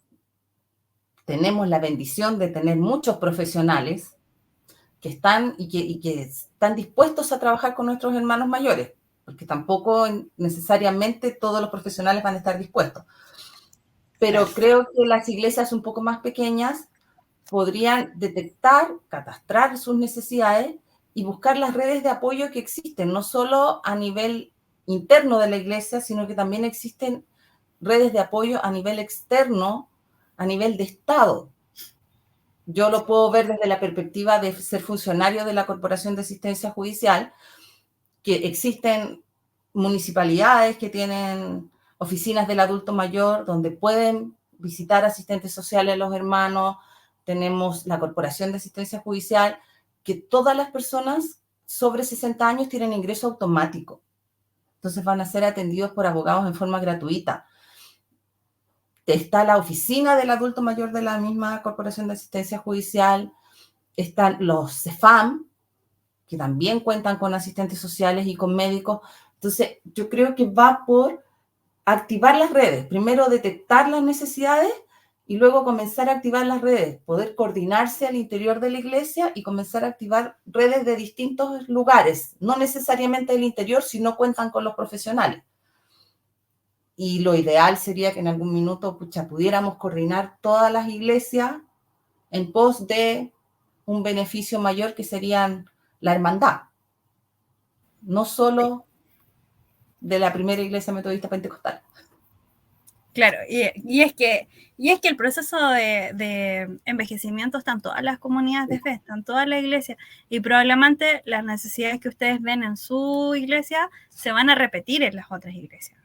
tenemos la bendición de tener muchos profesionales que están y que están dispuestos a trabajar con nuestros hermanos mayores, porque tampoco necesariamente todos los profesionales van a estar dispuestos. Pero creo que las iglesias un poco más pequeñas podrían detectar, catastrar sus necesidades y buscar las redes de apoyo que existen, no solo a nivel interno de la iglesia, sino que también existen redes de apoyo a nivel externo, a nivel de Estado. Yo lo puedo ver desde la perspectiva de ser funcionario de la Corporación de Asistencia Judicial, que existen municipalidades que tienen oficinas del adulto mayor donde pueden visitar asistentes sociales los hermanos. Tenemos la Corporación de Asistencia Judicial, que todas las personas sobre 60 años tienen ingreso automático. Entonces van a ser atendidos por abogados en forma gratuita. Está la oficina del adulto mayor de la misma Corporación de Asistencia Judicial. Están los CEFAM, que también cuentan con asistentes sociales y con médicos. Entonces, yo creo que va por activar las redes. Primero detectar las necesidades y luego comenzar a activar las redes, poder coordinarse al interior de la iglesia y comenzar a activar redes de distintos lugares, no necesariamente del interior si no cuentan con los profesionales. Y lo ideal sería que en algún minuto pudiéramos coordinar todas las iglesias en pos de un beneficio mayor que serían la hermandad, no solo de la primera iglesia metodista pentecostal. Claro, y es que el proceso de envejecimiento está en todas las comunidades de fe, está en todas las iglesias, y probablemente las necesidades que ustedes ven en su iglesia se van a repetir en las otras iglesias.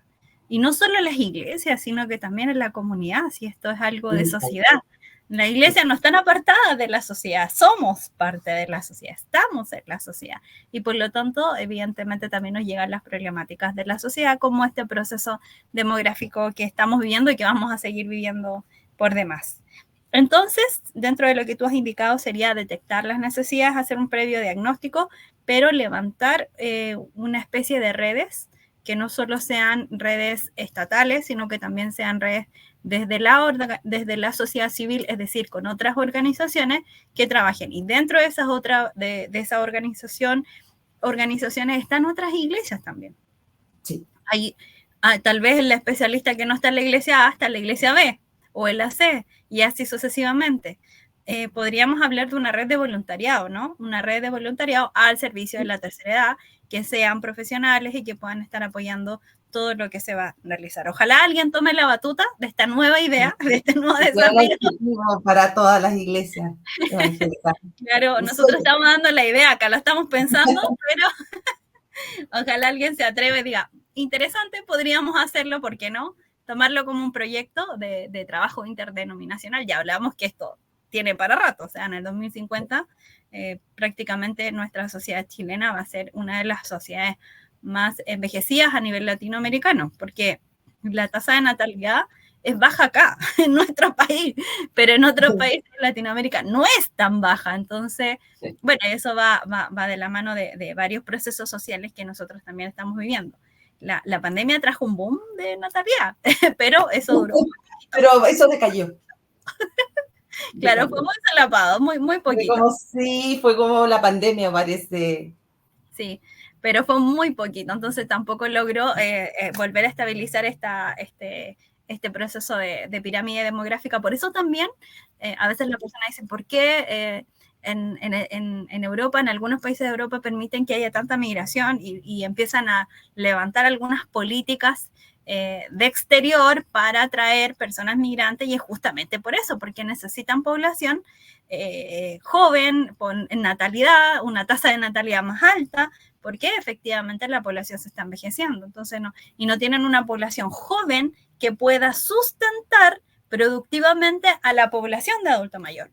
Y no solo en las iglesias, sino que también en la comunidad, si esto es algo de sociedad. La iglesia no está apartada de la sociedad, somos parte de la sociedad, estamos en la sociedad. Y por lo tanto, evidentemente también nos llegan las problemáticas de la sociedad, como este proceso demográfico que estamos viviendo y que vamos a seguir viviendo por demás. Entonces, dentro de lo que tú has indicado sería detectar las necesidades, hacer un previo diagnóstico, pero levantar una especie de redes que no solo sean redes estatales, sino que también sean redes desde la sociedad civil, es decir, con otras organizaciones que trabajen. Y dentro de esa organizaciones están otras iglesias también. Sí. Hay, tal vez el especialista que no está en la iglesia A está en la iglesia B o en la C, y así sucesivamente. Podríamos hablar de una red de voluntariado, ¿no? Una red de voluntariado al servicio de la tercera edad, que sean profesionales y que puedan estar apoyando todo lo que se va a realizar. Ojalá alguien tome la batuta de esta nueva idea, de este nuevo desafío. Para todas las iglesias evangélicas. Claro, nosotros estamos dando la idea, acá la estamos pensando, pero ojalá alguien se atreve y diga, interesante, podríamos hacerlo, ¿por qué no? Tomarlo como un proyecto de trabajo interdenominacional. Ya hablamos que esto tiene para rato, o sea, en el 2050 prácticamente nuestra sociedad chilena va a ser una de las sociedades más envejecidas a nivel latinoamericano, porque la tasa de natalidad es baja acá, en nuestro país, pero en otros países de Latinoamérica no es tan baja. Entonces, bueno, eso va de la mano de varios procesos sociales que nosotros también estamos viviendo. La pandemia trajo un boom de natalidad, pero eso duró. Pero eso decayó. Claro, fue muy solapado, muy poquito. Fue como la pandemia, parece. Sí, pero fue muy poquito, entonces tampoco logró volver a estabilizar este proceso de pirámide demográfica. Por eso también a veces las personas dicen, ¿por qué en Europa, en algunos países de Europa, permiten que haya tanta migración y empiezan a levantar algunas políticas de exterior para atraer personas migrantes? Y es justamente por eso, porque necesitan población joven, con natalidad, una tasa de natalidad más alta, porque efectivamente la población se está envejeciendo. Entonces, no tienen una población joven que pueda sustentar productivamente a la población de adulto mayor.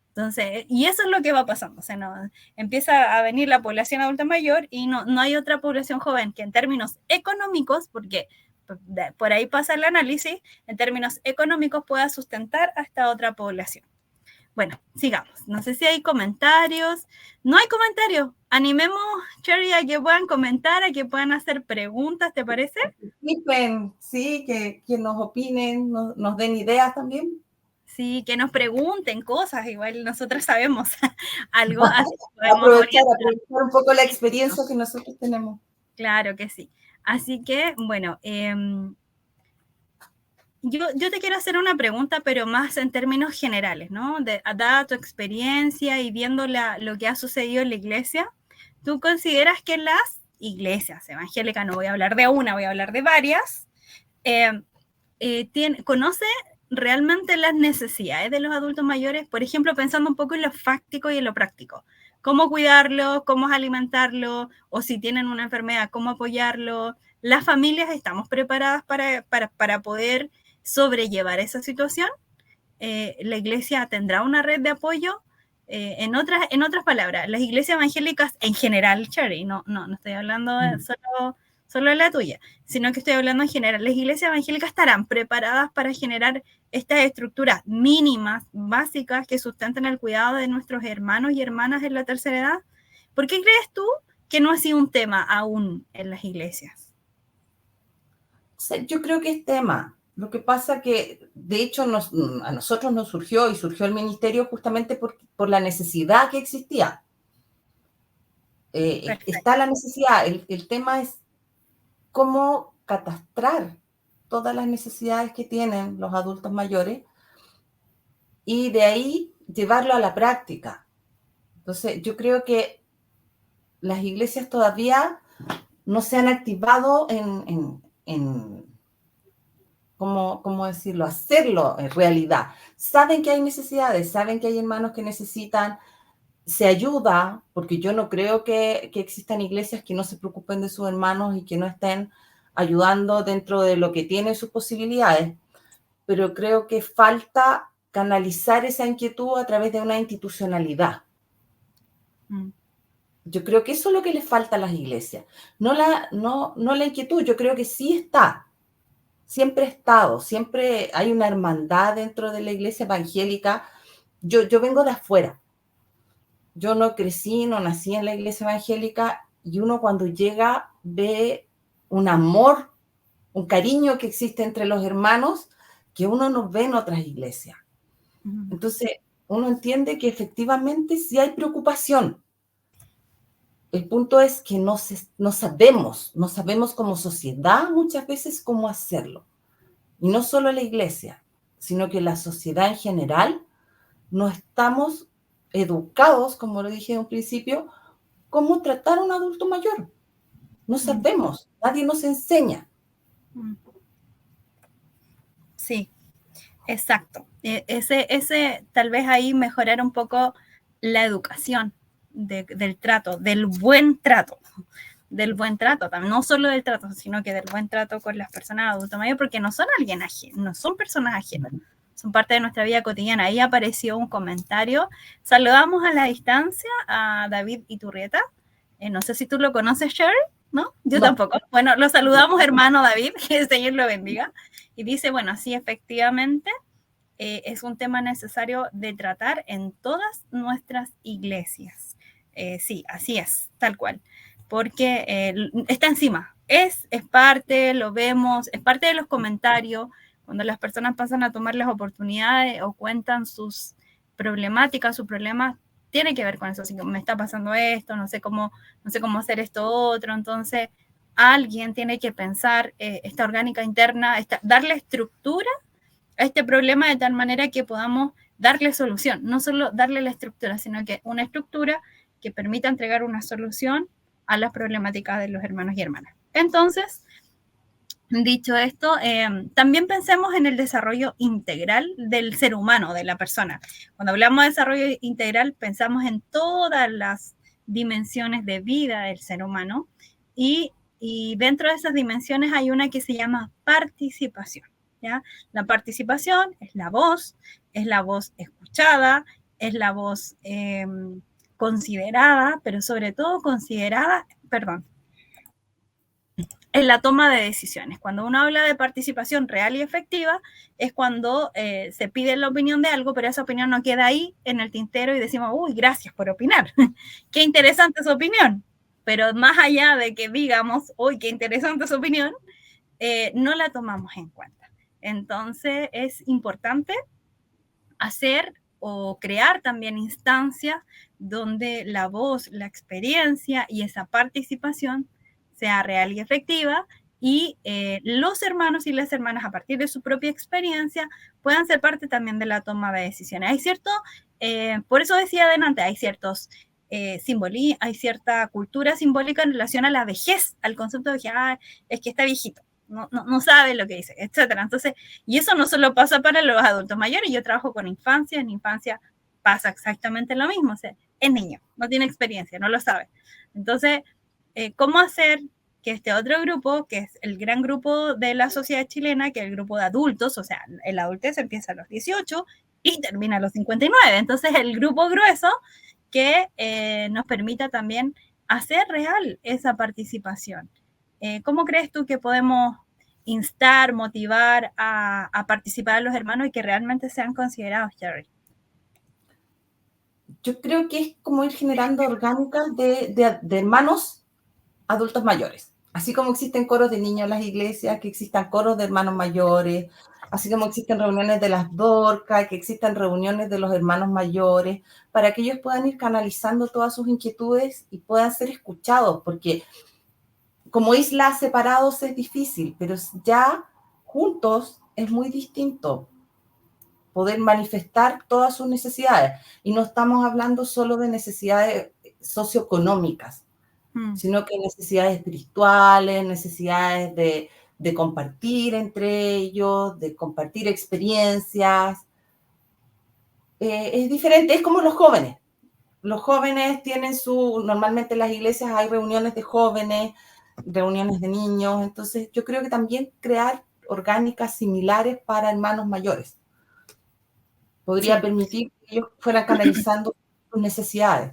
Entonces, y eso es lo que va pasando. O sea, empieza a venir la población adulta mayor y no hay otra población joven que en términos económicos, porque por ahí pasa el análisis, en términos económicos pueda sustentar a esta otra población. Bueno, sigamos. No sé si hay comentarios. No hay comentarios. Animemos, Cherry, a que puedan comentar, a que puedan hacer preguntas, ¿te parece? Sí, que nos opinen, nos den ideas también. Sí, que nos pregunten cosas, igual nosotros sabemos algo. Así aprovechar un poco la experiencia que nosotros tenemos. Claro que sí. Así que, bueno, yo te quiero hacer una pregunta, pero más en términos generales, ¿no? Dada tu experiencia y viendo lo que ha sucedido en la iglesia, ¿tú consideras que las iglesias evangélicas, no voy a hablar de una, voy a hablar de varias, conoce realmente las necesidades de los adultos mayores? Por ejemplo, pensando un poco en lo fáctico y en lo práctico. ¿Cómo cuidarlo? ¿Cómo alimentarlo? O si tienen una enfermedad, ¿cómo apoyarlo? ¿Las familias estamos preparadas para poder sobrellevar esa situación? ¿La iglesia tendrá una red de apoyo? En otras palabras, las iglesias evangélicas en general, Cherry, no estoy hablando solo de la tuya, sino que estoy hablando en general, ¿las iglesias evangélicas estarán preparadas para generar estas estructuras mínimas, básicas, que sustenten el cuidado de nuestros hermanos y hermanas en la tercera edad? ¿Por qué crees tú que no ha sido un tema aún en las iglesias? Yo creo que es tema. Lo que pasa que, de hecho, a nosotros nos surgió el ministerio justamente por la necesidad que existía. Está la necesidad. El tema es cómo catastrar todas las necesidades que tienen los adultos mayores y de ahí llevarlo a la práctica. Entonces, yo creo que las iglesias todavía no se han activado en ¿cómo decirlo? Hacerlo en realidad. Saben que hay necesidades, saben que hay hermanos que necesitan, se ayuda, porque yo no creo que existan iglesias que no se preocupen de sus hermanos y que no estén ayudando dentro de lo que tienen sus posibilidades, pero creo que falta canalizar esa inquietud a través de una institucionalidad. Mm. Yo creo que eso es lo que le falta a las iglesias. No la inquietud, yo creo que sí está. Siempre ha estado, siempre hay una hermandad dentro de la iglesia evangélica. Yo vengo de afuera. Yo no crecí, no nací en la iglesia evangélica y uno cuando llega ve un amor, un cariño que existe entre los hermanos que uno no ve en otras iglesias. Entonces, uno entiende que efectivamente sí hay preocupación. El punto es que no sabemos como sociedad muchas veces cómo hacerlo. Y no solo la iglesia, sino que la sociedad en general no estamos educados, como lo dije en un principio, cómo tratar a un adulto mayor. No sabemos, nadie nos enseña. Sí, exacto. Ese tal vez ahí mejorar un poco la educación del trato, del buen trato, no solo del trato, sino que del buen trato con las personas adultos mayores, porque no son alguien ajeno, no son personas ajenas, son parte de nuestra vida cotidiana. Ahí apareció un comentario. Saludamos a la distancia a David Iturrieta. No sé si tú lo conoces, Sherry, ¿no? Yo tampoco. Bueno, lo saludamos, hermano David, que el Señor lo bendiga. Y dice, bueno, sí, efectivamente, es un tema necesario de tratar en todas nuestras iglesias. Sí, así es, tal cual. Porque está encima, es parte, lo vemos, es parte de los comentarios, cuando las personas pasan a tomar las oportunidades o cuentan sus problemáticas, sus problemas, tiene que ver con eso, así que me está pasando esto, no sé cómo hacer esto otro, entonces alguien tiene que pensar esta orgánica interna, darle estructura a este problema de tal manera que podamos darle solución, no solo darle la estructura, sino que una estructura que permita entregar una solución a las problemáticas de los hermanos y hermanas. Entonces, dicho esto, también pensemos en el desarrollo integral del ser humano, de la persona. Cuando hablamos de desarrollo integral, pensamos en todas las dimensiones de vida del ser humano y dentro de esas dimensiones hay una que se llama participación. ¿Ya? La participación es la voz escuchada, es la voz considerada, pero sobre todo considerada, en la toma de decisiones. Cuando uno habla de participación real y efectiva, es cuando se pide la opinión de algo, pero esa opinión no queda ahí en el tintero y decimos, uy, gracias por opinar. Qué interesante su opinión. Pero más allá de que digamos, uy, qué interesante su opinión, no la tomamos en cuenta. Entonces, es importante hacer o crear también instancias donde la voz, la experiencia y esa participación sea real y efectiva y los hermanos y las hermanas a partir de su propia experiencia puedan ser parte también de la toma de decisiones. Hay cierto, por eso decía adelante, hay ciertos hay cierta cultura simbólica en relación a la vejez, al concepto de que es que está viejito. No sabe lo que dice, etcétera. Entonces, y eso no solo pasa para los adultos mayores, yo trabajo con infancia, en infancia pasa exactamente lo mismo, o sea, es niño, no tiene experiencia, no lo sabe. Entonces, ¿cómo hacer que este otro grupo, que es el gran grupo de la sociedad chilena, que es el grupo de adultos, o sea, el adultez empieza a los 18 y termina a los 59, entonces el grupo grueso que nos permita también hacer real esa participación? ¿Cómo crees tú que podemos instar, motivar a participar a los hermanos y que realmente sean considerados, Jerry? Yo creo que es como ir generando orgánicas de hermanos adultos mayores. Así como existen coros de niños en las iglesias, que existan coros de hermanos mayores, así como existen reuniones de las Dorcas, que existan reuniones de los hermanos mayores, para que ellos puedan ir canalizando todas sus inquietudes y puedan ser escuchados, porque como islas separados es difícil, pero ya juntos es muy distinto poder manifestar todas sus necesidades. Y no estamos hablando solo de necesidades socioeconómicas, sino que necesidades espirituales, necesidades de compartir entre ellos, de compartir experiencias. Es diferente, es como los jóvenes. Los jóvenes tienen normalmente en las iglesias hay reuniones de jóvenes, reuniones de niños, entonces yo creo que también crear orgánicas similares para hermanos mayores. podría Sí. permitir que ellos fueran canalizando sus necesidades.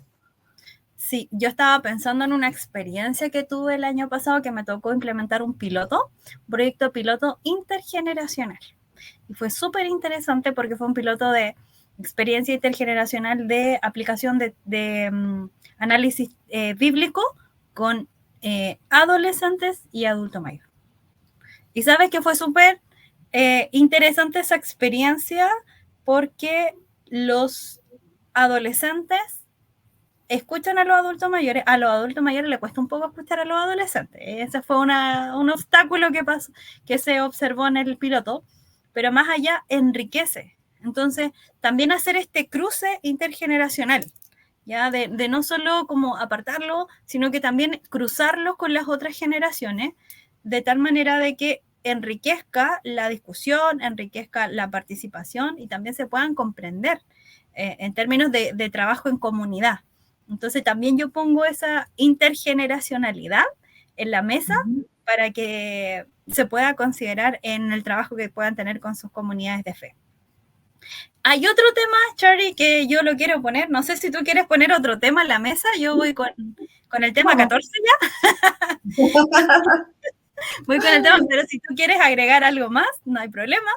Sí, yo estaba pensando en una experiencia que tuve el año pasado que me tocó implementar un proyecto piloto intergeneracional. Y fue súper interesante porque fue un piloto de experiencia intergeneracional de aplicación de análisis bíblico con adolescentes y adulto mayor. Y sabes que fue súper interesante esa experiencia porque los adolescentes escuchan a los adultos mayores les cuesta un poco escuchar a los adolescentes. Ese fue un obstáculo que se observó en el piloto, pero más allá enriquece. Entonces, también hacer este cruce intergeneracional, ya de no solo como apartarlo, sino que también cruzarlo con las otras generaciones, de tal manera de que enriquezca la discusión, enriquezca la participación y también se puedan comprender en términos de trabajo en comunidad. Entonces también yo pongo esa intergeneracionalidad en la mesa para que se pueda considerar en el trabajo que puedan tener con sus comunidades de fe. Hay otro tema, Charlie, que yo lo quiero poner. No sé si tú quieres poner otro tema en la mesa. Yo voy con el tema 14 ya. Voy con el tema, pero si tú quieres agregar algo más, no hay problema.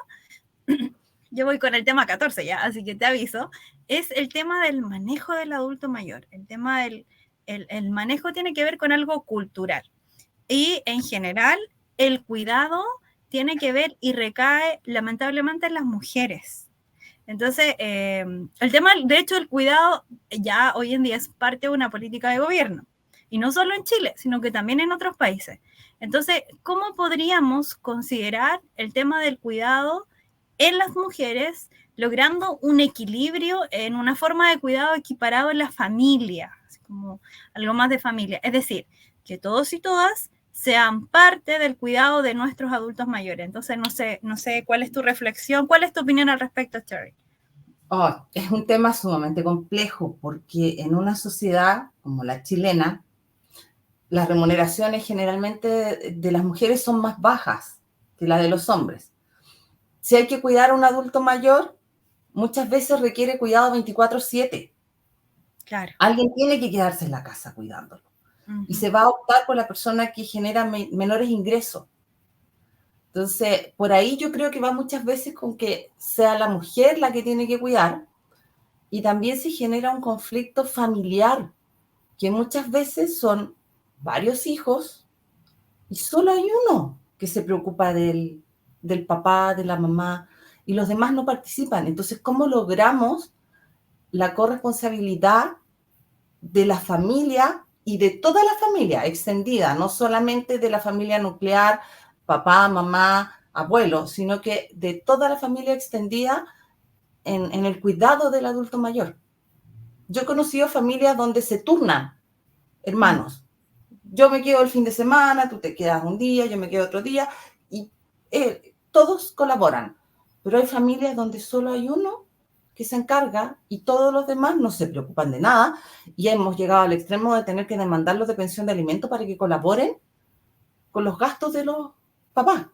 Yo voy con el tema 14 ya, así que te aviso. Es el tema del manejo del adulto mayor. El tema del el manejo tiene que ver con algo cultural. Y en general, el cuidado tiene que ver y recae lamentablemente en las mujeres. Entonces, el tema, de hecho, el cuidado ya hoy en día es parte de una política de gobierno. Y no solo en Chile, sino que también en otros países. Entonces, ¿cómo podríamos considerar el tema del cuidado en las mujeres, logrando un equilibrio en una forma de cuidado equiparado en la familia, así como algo más de familia? Es decir, que todos y todas sean parte del cuidado de nuestros adultos mayores. Entonces, no sé cuál es tu reflexión, cuál es tu opinión al respecto, Cherry. Oh, es un tema sumamente complejo porque en una sociedad como la chilena, las remuneraciones generalmente de las mujeres son más bajas que las de los hombres. Si hay que cuidar a un adulto mayor, muchas veces requiere cuidado 24/7. Claro. Alguien tiene que quedarse en la casa cuidándolo. Y se va a optar por la persona que genera menores ingresos. Entonces, por ahí yo creo que va muchas veces con que sea la mujer la que tiene que cuidar y también se genera un conflicto familiar, que muchas veces son varios hijos y solo hay uno que se preocupa del papá, de la mamá, y los demás no participan. Entonces, ¿cómo logramos la corresponsabilidad de la familia y de toda la familia extendida, no solamente de la familia nuclear, papá, mamá, abuelo, sino que de toda la familia extendida en el cuidado del adulto mayor? Yo he conocido familias donde se turnan hermanos. Yo me quedo el fin de semana, tú te quedas un día, yo me quedo otro día, y todos colaboran. Pero hay familias donde solo hay uno que se encarga y todos los demás no se preocupan de nada, y hemos llegado al extremo de tener que demandarlos de pensión de alimentos para que colaboren con los gastos de los papás.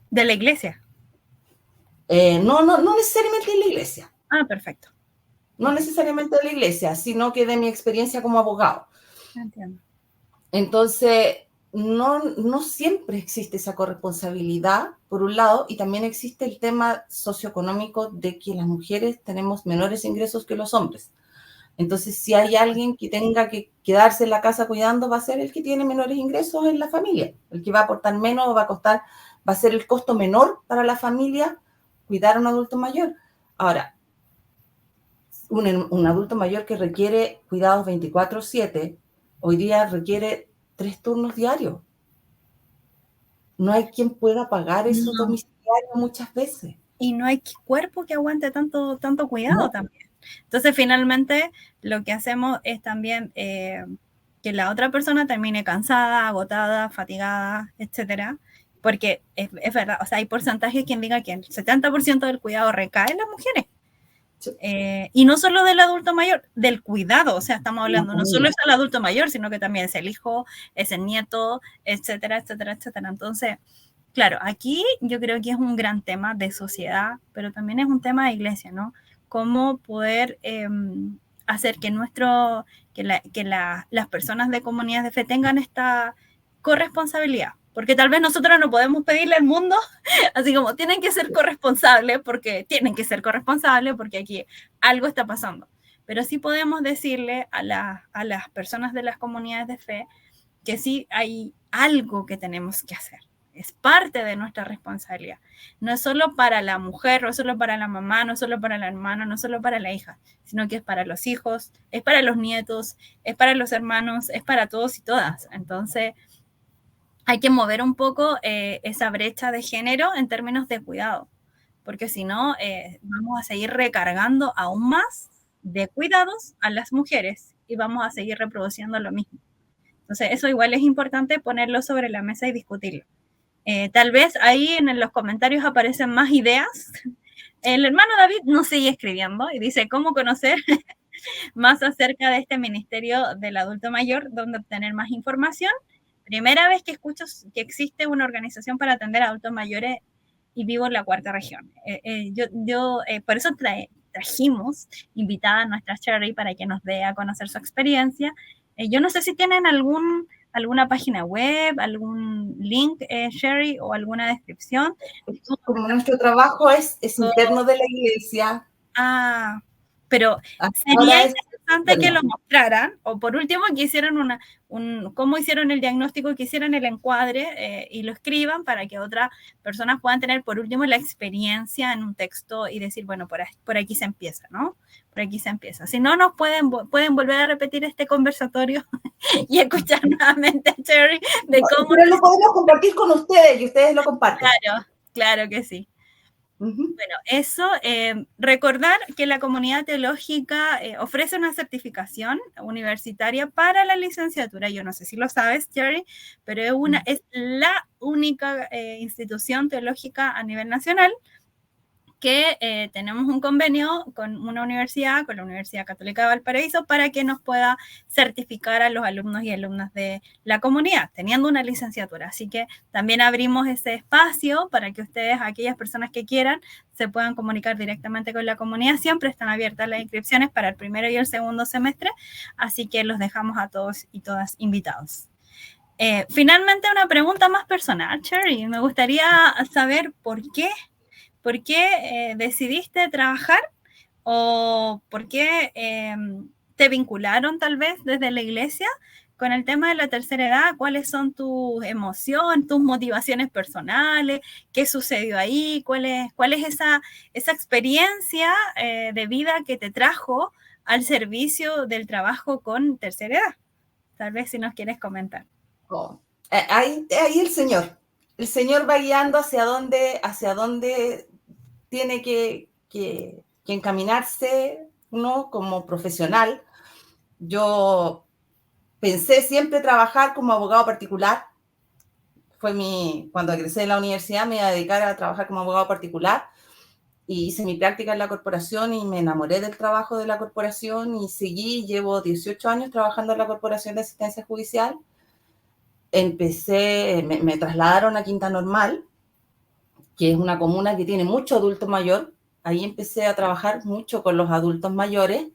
De la iglesia. No necesariamente en la iglesia. Ah, perfecto. No necesariamente de la iglesia, sino que de mi experiencia como abogado. Entiendo. Entonces, no siempre existe esa corresponsabilidad, por un lado, y también existe el tema socioeconómico de que las mujeres tenemos menores ingresos que los hombres. Entonces, si hay alguien que tenga que quedarse en la casa cuidando, va a ser el que tiene menores ingresos en la familia. El que va a aportar menos va a ser el costo menor para la familia cuidar a un adulto mayor. Ahora, un adulto mayor que requiere cuidados 24/7, hoy día requiere 3 turnos diarios. No hay quien pueda pagar esos domiciliarios muchas veces. Y no hay cuerpo que aguante tanto cuidado ¿No? también. Entonces, finalmente, lo que hacemos es también que la otra persona termine cansada, agotada, fatigada, etcétera. Porque es verdad, o sea, hay porcentajes que digan que el 70% del cuidado recae en las mujeres. Y no solo del adulto mayor, del cuidado, o sea, estamos hablando, no solo es el adulto mayor, sino que también es el hijo, es el nieto, etcétera, etcétera, etcétera. Entonces, Claro, aquí yo creo que es un gran tema de sociedad, pero también es un tema de iglesia, ¿no? Cómo poder hacer que las personas de comunidades de fe tengan esta corresponsabilidad. Porque tal vez nosotros no podemos pedirle al mundo, así como tienen que ser corresponsables, porque tienen que ser corresponsables, porque aquí algo está pasando. Pero sí podemos decirle a las personas de las comunidades de fe que sí hay algo que tenemos que hacer. Es parte de nuestra responsabilidad. No es solo para la mujer, no es solo para la mamá, no es solo para la hermana, no es solo para la hija, sino que es para los hijos, es para los nietos, es para los hermanos, es para todos y todas. Entonces, hay que mover un poco esa brecha de género en términos de cuidado, porque si no, vamos a seguir recargando aún más de cuidados a las mujeres y vamos a seguir reproduciendo lo mismo. Entonces, eso igual es importante ponerlo sobre la mesa y discutirlo. Tal vez ahí en los comentarios aparecen más ideas. El hermano David nos sigue escribiendo y dice cómo conocer más acerca de este ministerio del adulto mayor, dónde obtener más información. Primera vez que escucho que existe una organización para atender a adultos mayores y vivo en la cuarta región. Por eso trajimos invitada a nuestra Cherry para que nos dé a conocer su experiencia. Yo no sé si tienen alguna página web, algún link, Sherry, o alguna descripción. Como nuestro trabajo es interno de la iglesia, Ah, pero sería ahora es interesante que interno. lo mostraran, o por último que hicieran cómo hicieron el diagnóstico, que hicieran el encuadre y lo escriban para que otras personas puedan tener por último la experiencia en un texto y decir, bueno, por aquí se empieza, ¿no? Por aquí se empieza. Si no, nos pueden volver a repetir este conversatorio y escuchar nuevamente a Cherry de cómo... Pero lo podemos compartir con ustedes y ustedes lo comparten. Claro, claro que sí. Uh-huh. Bueno, eso, recordar que la comunidad teológica ofrece una certificación universitaria para la licenciatura. Yo no sé si lo sabes, Jerry, pero es la única institución teológica a nivel nacional que tenemos un convenio con una universidad, con la Universidad Católica de Valparaíso, para que nos pueda certificar a los alumnos y alumnas de la comunidad, teniendo una licenciatura. Así que también abrimos ese espacio para que ustedes, aquellas personas que quieran, se puedan comunicar directamente con la comunidad. Siempre están abiertas las inscripciones para el primero y el segundo semestre, así que los dejamos a todos y todas invitados. Finalmente, una pregunta más personal, Cherry. Me gustaría saber por qué decidiste trabajar o por qué te vincularon tal vez desde la iglesia con el tema de la tercera edad. ¿Cuáles son tus emociones, tus motivaciones personales? ¿Qué sucedió ahí? ¿Cuál es esa experiencia de vida que te trajo al servicio del trabajo con tercera edad? Tal vez si nos quieres comentar. Oh. Ahí el Señor va guiando hacia dónde tiene que encaminarse uno como profesional. Yo pensé siempre trabajar como abogado particular. Cuando egresé de la universidad me iba a dedicar a trabajar como abogado particular y hice mi práctica en la corporación y me enamoré del trabajo de la corporación y llevo 18 años trabajando en la Corporación de Asistencia Judicial. Me trasladaron a Quinta Normal, que es una comuna que tiene mucho adulto mayor. Ahí empecé a trabajar mucho con los adultos mayores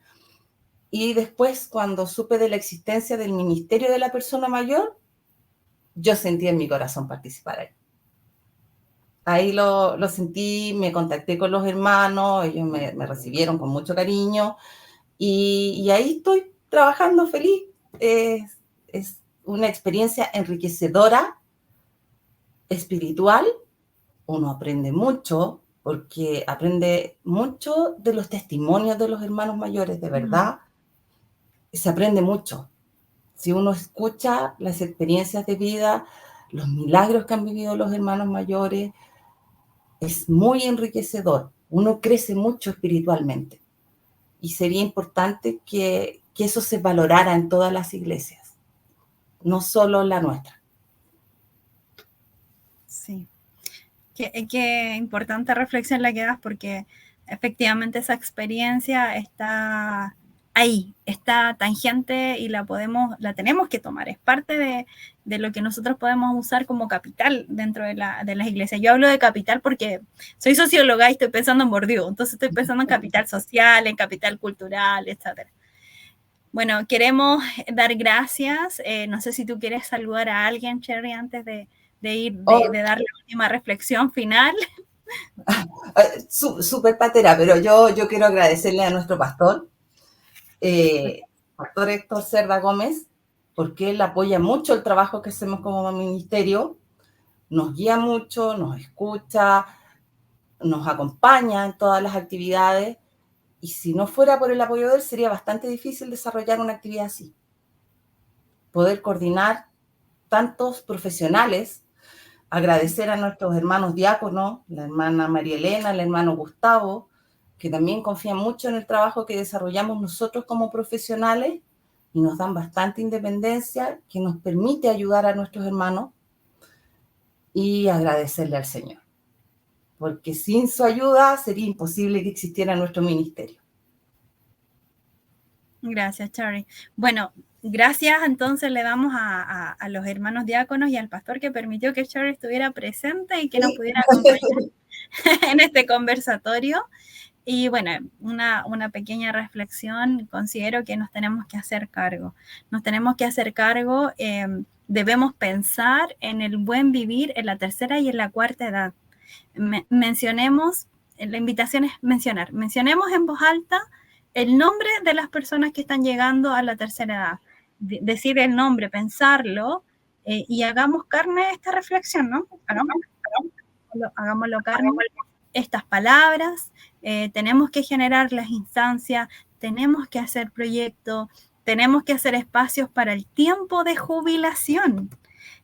y después, cuando supe de la existencia del Ministerio de la Persona Mayor, yo sentí en mi corazón participar ahí. Ahí lo sentí, me contacté con los hermanos, ellos me recibieron con mucho cariño y ahí estoy trabajando feliz. Es una experiencia enriquecedora, espiritual. Uno aprende mucho, porque aprende mucho de los testimonios de los hermanos mayores, de verdad. Se aprende mucho. Si uno escucha las experiencias de vida, los milagros que han vivido los hermanos mayores, es muy enriquecedor. Uno crece mucho espiritualmente. Y sería importante que eso se valorara en todas las iglesias, no solo la nuestra. Sí. Qué importante reflexión la que das, porque efectivamente esa experiencia está ahí está tangente y la tenemos que tomar, es parte de lo que nosotros podemos usar como capital dentro de las iglesias. Yo hablo de capital porque soy socióloga y estoy pensando en Bourdieu, entonces estoy pensando en capital social, en capital cultural, etc. Bueno, queremos dar gracias. No sé si tú quieres saludar a alguien, Cherry, antes de dar la última reflexión final. Súper patera, pero yo quiero agradecerle a nuestro pastor, Pastor Héctor Cerda Gómez, porque él apoya mucho el trabajo que hacemos como ministerio, nos guía mucho, nos escucha, nos acompaña en todas las actividades, y si no fuera por el apoyo de él, sería bastante difícil desarrollar una actividad así. Poder coordinar tantos profesionales, agradecer a nuestros hermanos diáconos, la hermana María Elena, el hermano Gustavo, que también confían mucho en el trabajo que desarrollamos nosotros como profesionales y nos dan bastante independencia, que nos permite ayudar a nuestros hermanos, y agradecerle al Señor, porque sin su ayuda sería imposible que existiera nuestro ministerio. Gracias, Cherry. Bueno, gracias entonces le damos a los hermanos diáconos y al pastor que permitió que Cherry estuviera presente y que nos pudiera acompañar en este conversatorio. Y bueno, una pequeña reflexión, considero que nos tenemos que hacer cargo. Nos tenemos que hacer cargo, debemos pensar en el buen vivir en la tercera y en la cuarta edad. Mencionemos, la invitación es mencionemos en voz alta el nombre de las personas que están llegando a la tercera edad. Decir el nombre, pensarlo, y hagamos carne esta reflexión, ¿no? Hagámoslo carne. Estas palabras, tenemos que generar las instancias, tenemos que hacer proyectos, tenemos que hacer espacios para el tiempo de jubilación,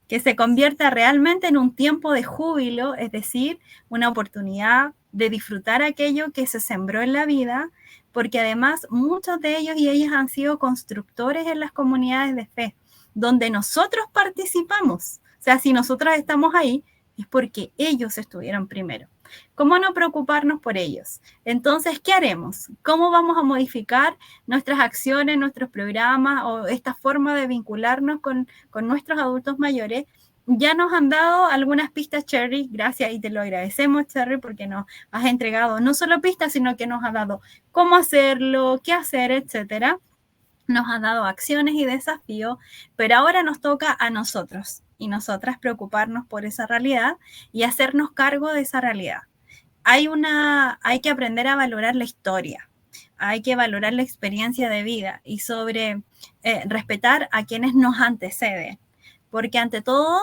que se convierta realmente en un tiempo de júbilo, es decir, una oportunidad de disfrutar aquello que se sembró en la vida, porque además muchos de ellos y ellas han sido constructores en las comunidades de fe, donde nosotros participamos. O sea, si nosotros estamos ahí, es porque ellos estuvieron primero. ¿Cómo no preocuparnos por ellos? Entonces, ¿qué haremos? ¿Cómo vamos a modificar nuestras acciones, nuestros programas o esta forma de vincularnos con nuestros adultos mayores? Ya nos han dado algunas pistas, Cherry, gracias y te lo agradecemos, Cherry, porque nos has entregado no solo pistas, sino que nos ha dado cómo hacerlo, qué hacer, etcétera. Nos ha dado acciones y desafíos, pero ahora nos toca a nosotros y nosotras preocuparnos por esa realidad y hacernos cargo de esa realidad. Hay que aprender a valorar la historia, hay que valorar la experiencia de vida y respetar a quienes nos anteceden, porque ante todo,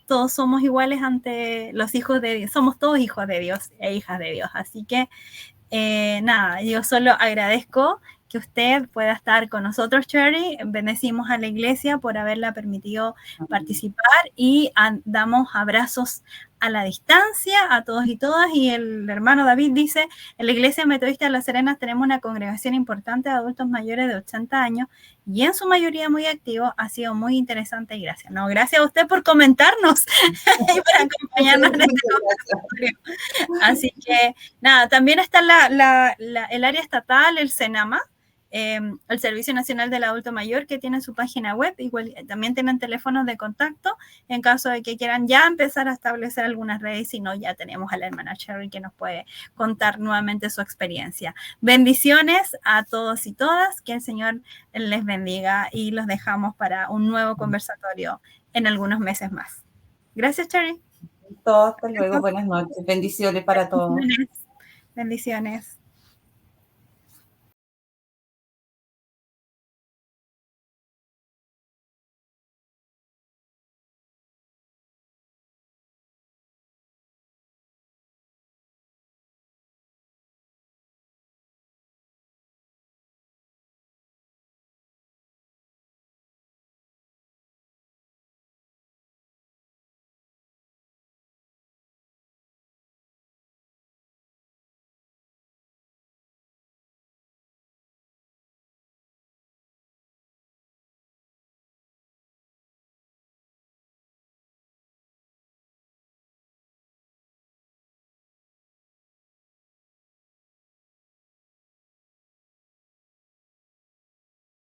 todos somos iguales ante los hijos de Dios, somos todos hijos de Dios e hijas de Dios, así que nada, yo solo agradezco que usted pueda estar con nosotros, Cherry. Bendecimos a la iglesia por haberla permitido participar y damos abrazos a la distancia a todos y todas. Y el hermano David dice, en la iglesia metodista de Las Serenas tenemos una congregación importante de adultos mayores de 80 años y en su mayoría muy activos. Ha sido muy interesante y gracias. No, gracias a usted por comentarnos y por acompañarnos en este conversatorio. Así que nada, también está el área estatal, el SENAMA, el Servicio Nacional del Adulto Mayor, que tiene su página web, igual también tienen teléfonos de contacto en caso de que quieran ya empezar a establecer algunas redes, si no, ya tenemos a la hermana Cherry que nos puede contar nuevamente su experiencia. Bendiciones a todos y todas, que el Señor les bendiga y los dejamos para un nuevo conversatorio en algunos meses más. Gracias, Cherry. Hasta luego, buenas noches, bendiciones para todos. Bendiciones.